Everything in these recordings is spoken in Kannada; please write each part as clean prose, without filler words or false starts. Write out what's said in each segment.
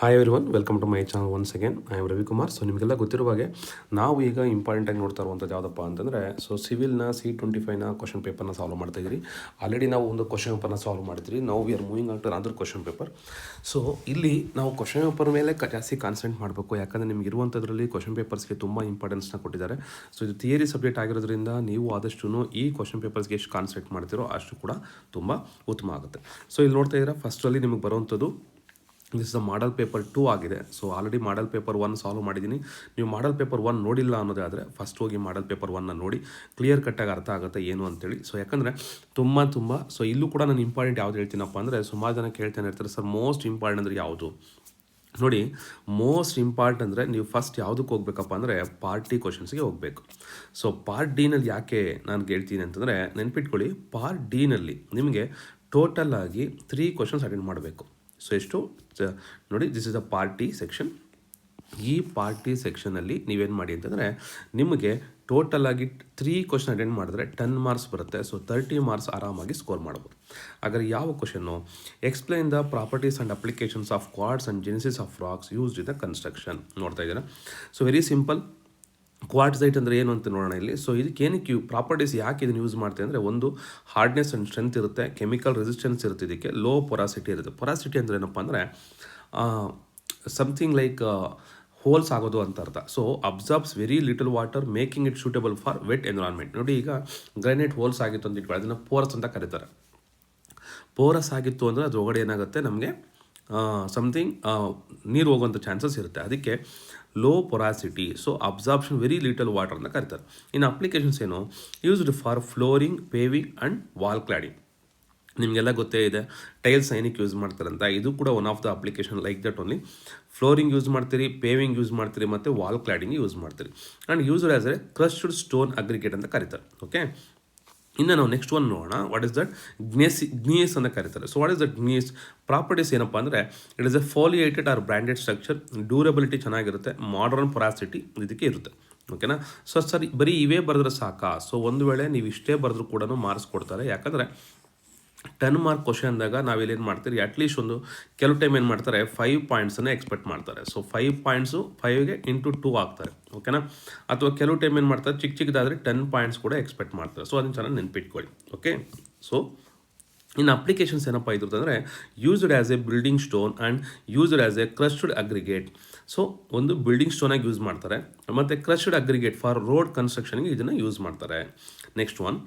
Hi everyone, welcome to my channel once again. I am Ravikumar. So ನಿಮಗೆಲ್ಲ ಗೊತ್ತಿರುವ ಹಾಗೆ ನಾವು ಈಗ ಇಂಪಾರ್ಟೆಂಟಾಗಿ ನೋಡ್ತಾ ಇರುವಂಥದ್ದು ಯಾವುದಪ್ಪ ಅಂತಂದರೆ, ಸಿವಿಲ್ನ C25ನ ಕ್ವಶನ್ ಪೇಪರ್ನ ಸಾಲ್ವ್ ಮಾಡ್ತಾ ಇದ್ದೀರಿ. ಆಲ್ರೆಡಿ ನಾವು ಒಂದು ಕ್ವಶನ್ ಪೇಪರ್ನ ಸಾಲ್ವ್ ಮಾಡಿದ್ರಿ. ನಾವು we are moving on to other question paper. So ಇಲ್ಲಿ ನಾವು ಕ್ವಶನ್ ಪೇಪರ್ ಮೇಲೆ ಜಾಸ್ತಿ ಕಾನ್ಸಂಟ್ರೇಟ್ ಮಾಡಬೇಕು, ಯಾಕಂದರೆ ನಿಮ್ಗೆ ಇರುವಂಥದ್ರಲ್ಲಿ ಕ್ವಶನ್ ಪೇಪರ್ಸ್ಗೆ ತುಂಬ ಇಂಪಾರ್ಟೆನ್ಸ್ನ ಕೊಟ್ಟಿದ್ದಾರೆ. ಸೊ ಇದು ಥಿಯರಿ ಸಬ್ಜೆಕ್ಟ್ ಆಗಿರೋದ್ರಿಂದ ನೀವು ಆದಷ್ಟು ಈ ಕ್ವಶನ್ ಪೇಪರ್ಸ್ಗೆ ಎಷ್ಟು ಕಾನ್ಸಂಟ್ರೇಟ್ ಮಾಡ್ತೀರೋ ಅಷ್ಟು ಕೂಡ ತುಂಬ ಉತ್ತಮ ಆಗುತ್ತೆ. ಸೊ ಇಲ್ಲಿ ನೋಡ್ತಾ ಇದ್ದೀರಾ, ಫಸ್ಟಲ್ಲಿ ನಿಮಗೆ ಬರುವಂಥದ್ದು ದಿಸ್ ಇಸ್ ಮಾಡಲ್ ಪೇಪರ್ 2 ಆಗಿದೆ. ಸೊ ಆಲ್ರೆಡಿ ಮಾಡಲ್ ಪೇಪರ್ 1 ಸಾಲ್ವ್ ಮಾಡಿದ್ದೀನಿ. ನೀವು ಮಾಡಲ್ ಪೇಪರ್ 1 ನೋಡಿಲ್ಲ ಅನ್ನೋದೇ ಆದರೆ ಫಸ್ಟ್ ಹೋಗಿ ಮಾಡಲ್ ಪೇಪರ್ 1ನ ನೋಡಿ, ಕ್ಲಿಯರ್ ಕಟ್ಟಾಗಿ ಅರ್ಥ ಆಗುತ್ತೆ ಏನು ಅಂತೇಳಿ. ಸೊ ಯಾಕಂದರೆ ತುಂಬ ಸೊ ಇಲ್ಲೂ ಕೂಡ ನಾನು ಇಂಪಾರ್ಟೆಂಟ್ ಯಾವ್ದು ಹೇಳ್ತೀನಪ್ಪ ಅಂದರೆ, ಸುಮಾರು ಜನ ಕೇಳ್ತಾನೆ ಇರ್ತಾರೆ, ಸರ್ ಮೋಸ್ಟ್ ಇಂಪಾರ್ಟೆಂಟ್ ಅಂದರೆ ಯಾವುದು ನೋಡಿ. ಮೋಸ್ಟ್ ಇಂಪಾರ್ಟೆಂಟ್ ಅಂದರೆ ನೀವು ಫಸ್ಟ್ ಯಾವುದಕ್ಕೆ ಹೋಗ್ಬೇಕಪ್ಪ ಅಂದರೆ ಪಾರ್ಟ್ ಡಿ ಕ್ವಶನ್ಸ್ಗೆ ಹೋಗಬೇಕು. ಸೊ ಪಾರ್ಟ್ ಡಿನಲ್ಲಿ ಯಾಕೆ ನಾನು ಹೇಳ್ತೀನಿ ಅಂತಂದರೆ, ನೆನ್ಪಿಟ್ಕೊಳ್ಳಿ, ಪಾರ್ಟ್ ಡಿನಲ್ಲಿ ನಿಮಗೆ ಟೋಟಲ್ ಆಗಿ 3 ಕ್ವಶನ್ಸ್ ಅಟೆಂಡ್ ಮಾಡಬೇಕು. ಸೊ ಎಷ್ಟು ನೋಡಿ, this is a party section. ಈ ಪಾರ್ಟಿ ಸೆಕ್ಷನಲ್ಲಿ ನೀವೇನು ಮಾಡಿ ಅಂತಂದರೆ, ನಿಮಗೆ ಟೋಟಲ್ ಆಗಿ 3 ಕ್ವಶನ್ ಅಟೆಂಡ್ ಮಾಡಿದ್ರೆ 10 ಮಾರ್ಕ್ಸ್ ಬರುತ್ತೆ. ಸೊ 30 ಮಾರ್ಕ್ಸ್ ಆರಾಮಾಗಿ ಸ್ಕೋರ್ ಮಾಡ್ಬೋದು. ಹಾಗಾದ್ರೆ ಯಾವ question? Explain the properties and applications of quads and Genesis of racks used in the construction. ನೋಡ್ತಾ ಇದ್ದೀರಾ? So very simple. ಕ್ವಾರ್ಟ್ಸೈಟ್ ಅಂದರೆ ಏನು ಅಂತ ನೋಡೋಣ ಇಲ್ಲಿ. ಸೊ ಇದಕ್ಕೆ ಏನಕ್ಕೆ ಪ್ರಾಪರ್ಟೀಸ್ ಯಾಕೆ ಇದನ್ನು ಯೂಸ್ ಮಾಡ್ತೀವಿ ಅಂದರೆ, ಒಂದು ಹಾರ್ಡ್ನೆಸ್ ಆ್ಯಂಡ್ ಸ್ಟ್ರೆಂತ್ ಇರುತ್ತೆ, ಕೆಮಿಕಲ್ ರೆಸಿಸ್ಟೆನ್ಸ್ ಇರುತ್ತೆ, ಇದಕ್ಕೆ ಲೋ ಪೊರಾಸಿಟಿ ಇರುತ್ತೆ. ಪೊರಾಸಿಟಿ ಅಂದರೆ ಏನಪ್ಪ ಅಂದರೆ ಸಮಥಿಂಗ್ ಲೈಕ್ ಹೋಲ್ಸ್ ಆಗೋದು ಅಂತ ಅರ್ಥ. So absorbs very little water making it suitable for wet environment. ನೋಡಿ, ಈಗ ಗ್ರಾನೈಟ್ ಹೋಲ್ಸ್ ಆಗಿತ್ತು ಅಂತ ಇಟ್ಕೊಳ್ಳಿ, ಅದನ್ನು ಪೋರಸ್ ಅಂತ ಕರೀತಾರೆ. ಪೋರಸ್ ಆಗಿತ್ತು ಅಂದರೆ ಅದ್ರ ಒಳಗಡೆ ಏನಾಗುತ್ತೆ, ನಮಗೆ ಸಮಥಿಂಗ್ ನೀರು ಹೋಗುವಂಥ ಚಾನ್ಸಸ್ ಇರುತ್ತೆ. ಅದಕ್ಕೆ low porosity, so absorption very little water ಅಂತ ಕರೀತಾರೆ. ಇನ್ನು ಅಪ್ಲಿಕೇಶನ್ಸ್ ಏನು? Used for flooring, paving and wall cladding. ನಿಮಗೆಲ್ಲ ಗೊತ್ತೇ ಇದೆ ಟೈಲ್ಸ್ ಏನಕ್ಕೆ ಯೂಸ್ ಮಾಡ್ತಾರಂತ. ಇದು ಕೂಡ one of the application like that only. Flooring use ಮಾಡ್ತೀರಿ, ಪೇವಿಂಗ್ ಯೂಸ್ ಮಾಡ್ತೀರಿ, ಮತ್ತು ವಾಲ್ ಕ್ಲಾಡಿಂಗ್ ಯೂಸ್ ಮಾಡ್ತೀರಿ. And used as a crushed stone aggregate ಅಂತ ಕರೀತಾರೆ. ಓಕೆ, ಇನ್ನು ನಾವು ನೆಕ್ಸ್ಟ್ ಒನ್ ನೋಡೋಣ. What is that? ಗ್ನೀಸ್ ಅಂತ ಕರೀತಾರೆ. So what is that gneiss? Properties ಏನಪ್ಪ ಅಂದರೆ, it is a foliated or branded structure, durability ಚೆನ್ನಾಗಿರುತ್ತೆ, ಮಾಡರ್ನ್ ಪೊರಾಸಿಟಿ ಇದಕ್ಕೆ ಇರುತ್ತೆ. ಓಕೆನಾ? ಸೊ ಸರಿ, ಬರೀ ಇವೇ ಬರೆದ್ರೆ ಸಾಕಾ? ಸೊ ಒಂದು ವೇಳೆ ನೀವು ಇಷ್ಟೇ ಬರೆದ್ರೂ ಕೂಡ ಮಾರ್ಕ್ಸ್ ಕೊಡ್ತಾರೆ. ಯಾಕಂದರೆ 10 ಮಾರ್ಕ್ ಕ್ವಶನ್ ಅಂದಾಗ ನಾವಿಲ್ಲೇನು ಮಾಡ್ತೀರಿ, ಅಟ್ಲೀಸ್ಟ್ ಒಂದು ಕೆಲವು ಟೈಮ್ ಏನು ಮಾಡ್ತಾರೆ, 5 ಪಾಯಿಂಟ್ಸನ್ನು ಎಕ್ಸ್ಪೆಕ್ಟ್ ಮಾಡ್ತಾರೆ. ಸೊ 5 ಪಾಯಿಂಟ್ಸು 5ಗೆ ಇಂಟು 2 ಆಗ್ತಾರೆ. ಓಕೆನಾ? ಅಥವಾ ಕೆಲವು ಟೈಮ್ ಏನು ಮಾಡ್ತಾರೆ, ಚಿಕ್ಕದಾದರೆ 10 ಪಾಯಿಂಟ್ಸ್ ಕೂಡ ಎಕ್ಸ್ಪೆಕ್ಟ್ ಮಾಡ್ತಾರೆ. ಸೊ ಅದನ್ನು ಚೆನ್ನಾಗಿ ನೆನ್ಪಿಟ್ಕೊಳ್ಳಿ. ಓಕೆ, ಸೊ ಇನ್ನು ಅಪ್ಲಿಕೇಶನ್ಸ್ ಏನಪ್ಪ ಇದ್ರದ್ದು ಅಂದರೆ, used as A building stone and used as A crushed aggregate. So ಒಂದು ಬಿಲ್ಡಿಂಗ್ ಸ್ಟೋನಾಗಿ ಯೂಸ್ ಮಾಡ್ತಾರೆ, ಮತ್ತು ಕ್ರಶ್ಡ್ ಅಗ್ರಿಗೇಟ್ ಫಾರ್ ರೋಡ್ ಕನ್ಸ್ಟ್ರಕ್ಷನ್ಗೆ ಇದನ್ನು ಯೂಸ್ ಮಾಡ್ತಾರೆ. Next one,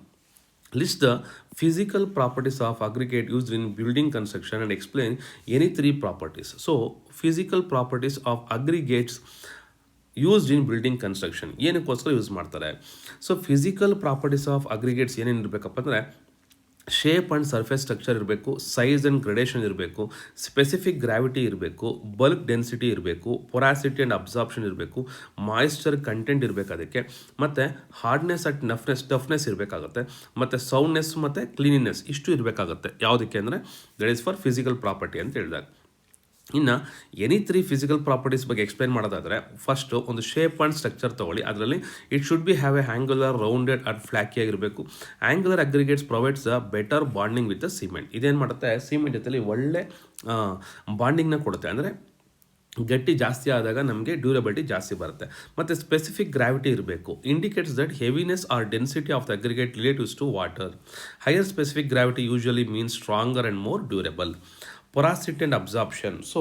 list the physical properties of aggregate used in building construction and explain any 3 properties. So physical properties of aggregates used in building construction ಏನಕ್ಕೋಸ್ಕರ ಯೂಸ್ ಮಾಡ್ತಾರೆ? So physical properties of aggregates ಏನೇನು ಇರಬೇಕಪ್ಪ ಅಂದರೆ, ಶೇಪ್ ಆ್ಯಂಡ್ ಸರ್ಫೇಸ್ ಸ್ಟ್ರಕ್ಚರ್ ಇರಬೇಕು, ಸೈಜ್ ಆ್ಯಂಡ್ ಗ್ರೇಡೇಷನ್ ಇರಬೇಕು, ಸ್ಪೆಸಿಫಿಕ್ ಗ್ರಾವಿಟಿ ಇರಬೇಕು, ಬಲ್ಕ್ ಡೆನ್ಸಿಟಿ ಇರಬೇಕು, ಪೊರಾಸಿಟಿ ಆ್ಯಂಡ್ ಅಬ್ಸಾರ್ಪ್ಷನ್ ಇರಬೇಕು, ಮಾಯಿಶ್ಚರ್ ಕಂಟೆಂಟ್ ಇರಬೇಕು ಅದಕ್ಕೆ, ಮತ್ತು ಹಾರ್ಡ್ನೆಸ್ ಆ್ಯಂಡ್ ಟಫ್ನೆಸ್ ಇರಬೇಕಾಗುತ್ತೆ, ಮತ್ತು ಸೌಂಡ್ನೆಸ್ ಮತ್ತು ಕ್ಲೀನಿನೆಸ್ ಇಷ್ಟು ಇರಬೇಕಾಗುತ್ತೆ. ಯಾವುದಕ್ಕೆ ಅಂದರೆ, that is for physical property ಅಂತ ಹೇಳಿದಾಗ. ಇನ್ನು ಎನಿ 3 ಫಿಸಿಕಲ್ ಪ್ರಾಪರ್ಟೀಸ್ ಬಗ್ಗೆ ಎಕ್ಸ್ಪ್ಲೈನ್ ಮಾಡೋದಾದರೆ, ಫಸ್ಟು ಒಂದು ಶೇಪ್ ಆ್ಯಂಡ್ ಸ್ಟ್ರಕ್ಚರ್ ತೊಗೊಳ್ಳಿ. ಅದರಲ್ಲಿ it should be have a angular, rounded and flaky ಆಗಿರಬೇಕು. Angular aggregates provides a better bonding with the cement. ಇದೇನು ಮಾಡುತ್ತೆ, ಸಿಮೆಂಟ್ ಜೊತೆಲಿ ಒಳ್ಳೆ ಬಾಂಡಿಂಗ್ನ ಕೊಡುತ್ತೆ. ಅಂದರೆ ಗಟ್ಟಿ ಜಾಸ್ತಿ ಆದಾಗ ನಮಗೆ ಡ್ಯೂರಬಿಲಿಟಿ ಜಾಸ್ತಿ ಬರುತ್ತೆ. ಮತ್ತು ಸ್ಪೆಸಿಫಿಕ್ ಗ್ರಾವಿಟಿ ಇರಬೇಕು. Indicates that heaviness or density of the aggregate relatives to water. Higher specific gravity usually means stronger and more durable. Porosity and absorption. So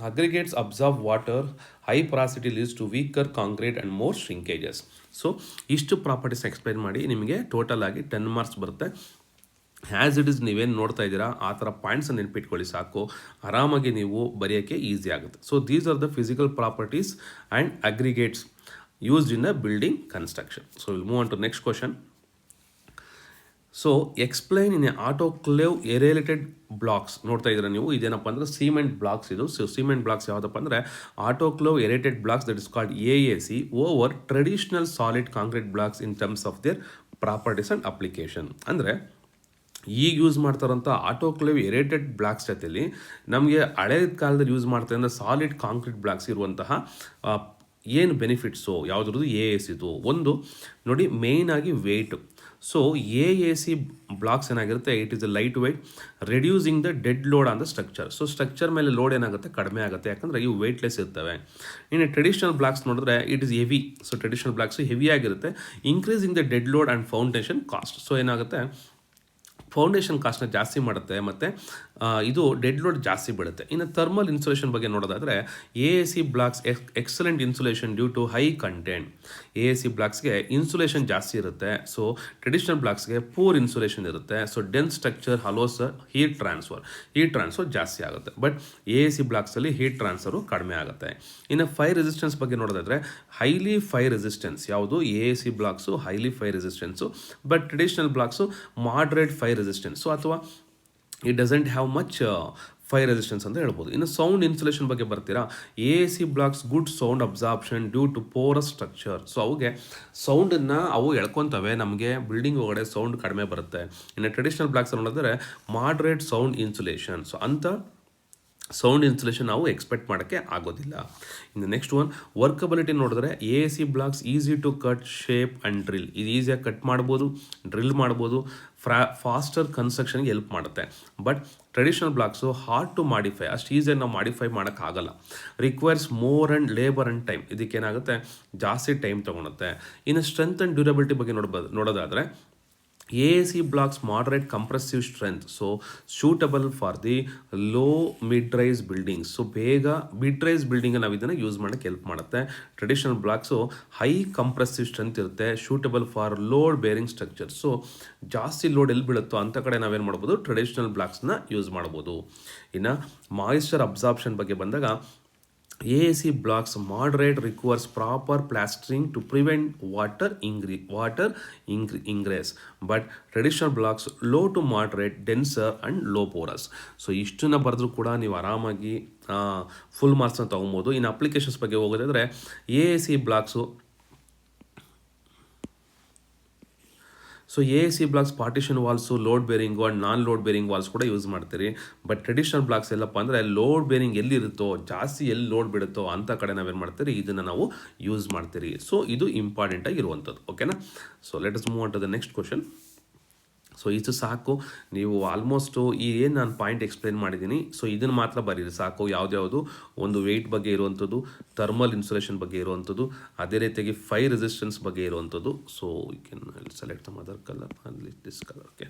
aggregates absorb water. High porosity leads to weaker concrete and more shrinkages. So ಇಷ್ಟು ಪ್ರಾಪರ್ಟೀಸ್ ಎಕ್ಸ್ಪ್ಲೈನ್ ಮಾಡಿ ನಿಮಗೆ ಟೋಟಲ್ ಆಗಿ 10 ಮಾರ್ಕ್ಸ್ ಬರುತ್ತೆ. ಆ್ಯಸ್ ಇಟ್ ಇಸ್ ನೀವೇನು ನೋಡ್ತಾ ಇದ್ದೀರಾ ಆ ಥರ ಪಾಯಿಂಟ್ಸನ್ನು ನೆನ್ಪಿಟ್ಕೊಳ್ಳಿ ಸಾಕು, ಆರಾಮಾಗಿ ನೀವು ಬರೆಯೋಕ್ಕೆ ಈಸಿ ಆಗುತ್ತೆ. So these are the physical properties and aggregates used in a building construction. So will move on to next question. So explain in a autoclave aerated blocks. ನೋಡ್ತಾ ಇದ್ದೀರಾ ನೀವು, ಇದೇನಪ್ಪ ಅಂದರೆ ಸಿಮೆಂಟ್ ಬ್ಲಾಕ್ಸ್. ಇದು ಸೊ ಸಿಮೆಂಟ್ ಬ್ಲಾಕ್ಸ್ ಯಾವುದಪ್ಪ ಅಂದರೆ autoclave aerated blocks, that is called AAC, over traditional solid concrete blocks in terms of their properties and application. ಅಂದರೆ ಈಗ ಯೂಸ್ ಮಾಡ್ತಾರಂಥ ಆಟೋಕ್ಲೇವ್ ಏರಿಯೇಟೆಡ್ ಬ್ಲಾಕ್ಸ್ ಜೊತೆಲಿ ನಮಗೆ ಹಳೆ ಕಾಲದಲ್ಲಿ ಯೂಸ್ ಮಾಡ್ತಾರೆ ಅಂದರೆ ಸಾಲಿಡ್ ಕಾಂಕ್ರೀಟ್ ಬ್ಲಾಕ್ಸ್ ಇರುವಂತಹ ಏನು ಬೆನಿಫಿಟ್ಸು ಯಾವುದ್ರದ್ದು AAC ಇದು ಒಂದು ನೋಡಿ, ಮೇಯ್ನಾಗಿ weight. So A C blocks ಏನಾಗಿರುತ್ತೆ, it is a light weight reducing the dead load on the structure. So structure ಮೇಲೆ ಲೋಡ್ ಏನಾಗುತ್ತೆ, ಕಡಿಮೆ ಆಗುತ್ತೆ, ಯಾಕಂದರೆ ಇವು ವೆಯ್ಟ್ಲೆಸ್ ಇರ್ತವೆ. ಇನ್ನು ಟ್ರೆಡಿಷನಲ್ ಬ್ಲಾಕ್ಸ್ ನೋಡಿದ್ರೆ it is heavy. So traditional blocks heavy ಆಗಿರುತ್ತೆ, increasing the dead load and foundation cost. So ಏನಾಗುತ್ತೆ, ಫೌಂಡೇಶನ್ ಕಾಸ್ಟ್ನ ಜಾಸ್ತಿ ಮಾಡುತ್ತೆ ಮತ್ತು ಇದು ಡೆಡ್ ಲೋಡ್ ಜಾಸ್ತಿ ಬೀಳುತ್ತೆ. ಇನ್ನು ಥರ್ಮಲ್ ಇನ್ಸುಲೇಷನ್ ಬಗ್ಗೆ ನೋಡೋದಾದರೆ A C blocks excellent insulation due to high content. A C ಬ್ಲಾಕ್ಸ್ಗೆ ಇನ್ಸುಲೇಷನ್ ಜಾಸ್ತಿ ಇರುತ್ತೆ. ಸೊ ಟ್ರೆಡಿಷನಲ್ ಬ್ಲಾಕ್ಸ್ಗೆ ಪೂರ್ ಇನ್ಸುಲೇಷನ್ ಇರುತ್ತೆ. So dense structure allows heat transfer ಜಾಸ್ತಿ ಆಗುತ್ತೆ. ಬಟ್ ಎ ಸಿ ಬ್ಲಾಕ್ಸಲ್ಲಿ ಹೀಟ್ ಟ್ರಾನ್ಸ್ಫರು ಕಡಿಮೆ ಆಗುತ್ತೆ. ಇನ್ನು ಫೈರ್ ರೆಸಿಸ್ಟೆನ್ಸ್ ಬಗ್ಗೆ ನೋಡೋದಾದರೆ ಹೈಲಿ ಫೈರ್ ರೆಸಿಸ್ಟೆನ್ಸ್ ಯಾವುದು, A C blocks highly fire resistance, but traditional blocks moderate fire resistance ಅಥವಾ it doesn't have much fire resistance ಅಂತ ಹೇಳ್ಬೋದು. ಇನ್ನು ಸೌಂಡ್ ಇನ್ಸುಲೇಷನ್ ಬಗ್ಗೆ ಬರ್ತೀರಾ, A C blocks good sound absorption due to porous structure. So ಅವುಗೆ ಸೌಂಡನ್ನು ಅವು ಎಳ್ಕೊತವೆ, ನಮಗೆ ಬಿಲ್ಡಿಂಗ್ ಒಳಗಡೆ ಸೌಂಡ್ ಕಡಿಮೆ ಬರುತ್ತೆ. ಇನ್ನು ಟ್ರೆಡಿಷನಲ್ ಬ್ಲಾಕ್ಸ್ ನೋಡಿದ್ರೆ ಮಾಡ್ರೇಟ್ ಸೌಂಡ್ ಇನ್ಸುಲೇಷನ್. ಸೊ ಅಂಥ ಸೌಂಡ್ ಇನ್ಸುಲೇಷನ್ ನಾವು ಎಕ್ಸ್ಪೆಕ್ಟ್ ಮಾಡೋಕ್ಕೆ ಆಗೋದಿಲ್ಲ. ಇನ್ನು ನೆಕ್ಸ್ಟ್ ಒನ್ ವರ್ಕಬಿಲಿಟಿ ನೋಡಿದ್ರೆ A C blocks easy to cut, shape and drill. ಇದು ಈಸಿಯಾಗಿ ಕಟ್ ಮಾಡ್ಬೋದು, ಡ್ರಿಲ್ ಮಾಡ್ಬೋದು, ಫಾಸ್ಟರ್ ಕನ್ಸ್ಟ್ರಕ್ಷನ್ಗೆ ಹೆಲ್ಪ್ ಮಾಡುತ್ತೆ. But traditional blocks hard to modify, ಅಷ್ಟು ಈಸಿಯಾಗಿ ನಾವು ಮಾಡಿಫೈ ಮಾಡೋಕ್ಕಾಗಲ್ಲ. Requires more and labour and time. ಇದಕ್ಕೇನಾಗುತ್ತೆ, ಜಾಸ್ತಿ ಟೈಮ್ ತೊಗೊಳುತ್ತೆ. ಇನ್ನು ಸ್ಟ್ರೆಂತ್ ಆ್ಯಂಡ್ ಡ್ಯೂರಬಿಲಿಟಿ ಬಗ್ಗೆ ನೋಡೋದಾದರೆ A C blocks moderate compressive strength, so suitable for the low mid rise buildings. So ಬೇಗ ಮಿಡ್ ರೈಸ್ ಬಿಲ್ಡಿಂಗ್ ನಾವು ಇದನ್ನು ಯೂಸ್ ಮಾಡೋಕ್ಕೆ ಹೆಲ್ಪ್ ಮಾಡುತ್ತೆ. Traditional blocks high compressive strength ಇರುತ್ತೆ, suitable for load bearing structure. So ಜಾಸ್ತಿ ಲೋಡ್ ಎಲ್ಲಿ ಬೀಳುತ್ತೋ ಅಂಥ ಕಡೆ ನಾವೇನು ಮಾಡ್ಬೋದು, ಟ್ರೆಡಿಷನಲ್ ಬ್ಲಾಕ್ಸ್ನ ಯೂಸ್ ಮಾಡ್ಬೋದು. ಇನ್ನು ಮಾಯಿಶ್ಚರ್ ಅಬ್ಸಾರ್ಪ್ಷನ್ ಬಗ್ಗೆ ಬಂದಾಗ A C blocks moderate requires proper plastering to prevent water ingress. But traditional blocks low to moderate denser and low porous. So ಇಷ್ಟನ್ನು ಬರೆದ್ರೂ ಕೂಡ ನೀವು ಆರಾಮಾಗಿ ಫುಲ್ ಮಾರ್ಕ್ಸ್ನ ತೊಗೊಬೋದು. ಇನ್ನು ಅಪ್ಲಿಕೇಶನ್ಸ್ ಬಗ್ಗೆ ಹೋಗೋದಾದರೆ A C blocks, so A C blocks partition walls, load bearing and non load bearing walls ಕೂಡ ಯೂಸ್ ಮಾಡ್ತೀರಿ. ಬಟ್ ಟ್ರೆಡಿಷನಲ್ ಬ್ಲಾಕ್ಸ್ ಎಲ್ಲಪ್ಪ ಅಂದರೆ ಲೋಡ್ ಬೇರಿಂಗ್ ಎಲ್ಲಿರುತ್ತೋ, ಜಾಸ್ತಿ ಎಲ್ಲಿ ಲೋಡ್ ಬಿಡುತ್ತೋ ಅಂಥ ಕಡೆ ನಾವೇನು ಮಾಡ್ತೀರಿ, ಇದನ್ನು ನಾವು ಯೂಸ್ ಮಾಡ್ತೀರಿ. ಸೊ ಇದು ಇಂಪಾರ್ಟೆಂಟಾಗಿ ಇರುವಂಥದ್ದು. ಓಕೆನಾ. So let us move on to the next question. So ಇದು ಸಾಕು, ನೀವು ಆಲ್ಮೋಸ್ಟು ಈ ಏನು ನಾನು ಪಾಯಿಂಟ್ ಎಕ್ಸ್ಪ್ಲೇನ್ ಮಾಡಿದ್ದೀನಿ, ಸೊ ಇದನ್ನು ಮಾತ್ರ ಬರೀರಿ ಸಾಕು. ಯಾವುದ್ಯಾವುದು ಒಂದು ವೆಯ್ಟ್ ಬಗ್ಗೆ ಇರುವಂಥದ್ದು, ಥರ್ಮಲ್ ಇನ್ಸುಲೇಷನ್ ಬಗ್ಗೆ ಇರುವಂಥದ್ದು, ಅದೇ ರೀತಿಯಾಗಿ ಫೈರ್ ರೆಸಿಸ್ಟೆನ್ಸ್ ಬಗ್ಗೆ ಇರುವಂಥದ್ದು. So you can select the mother colour ಅಲ್ಲಿ ದಿಸ್ ಕಲರ್. ಓಕೆ.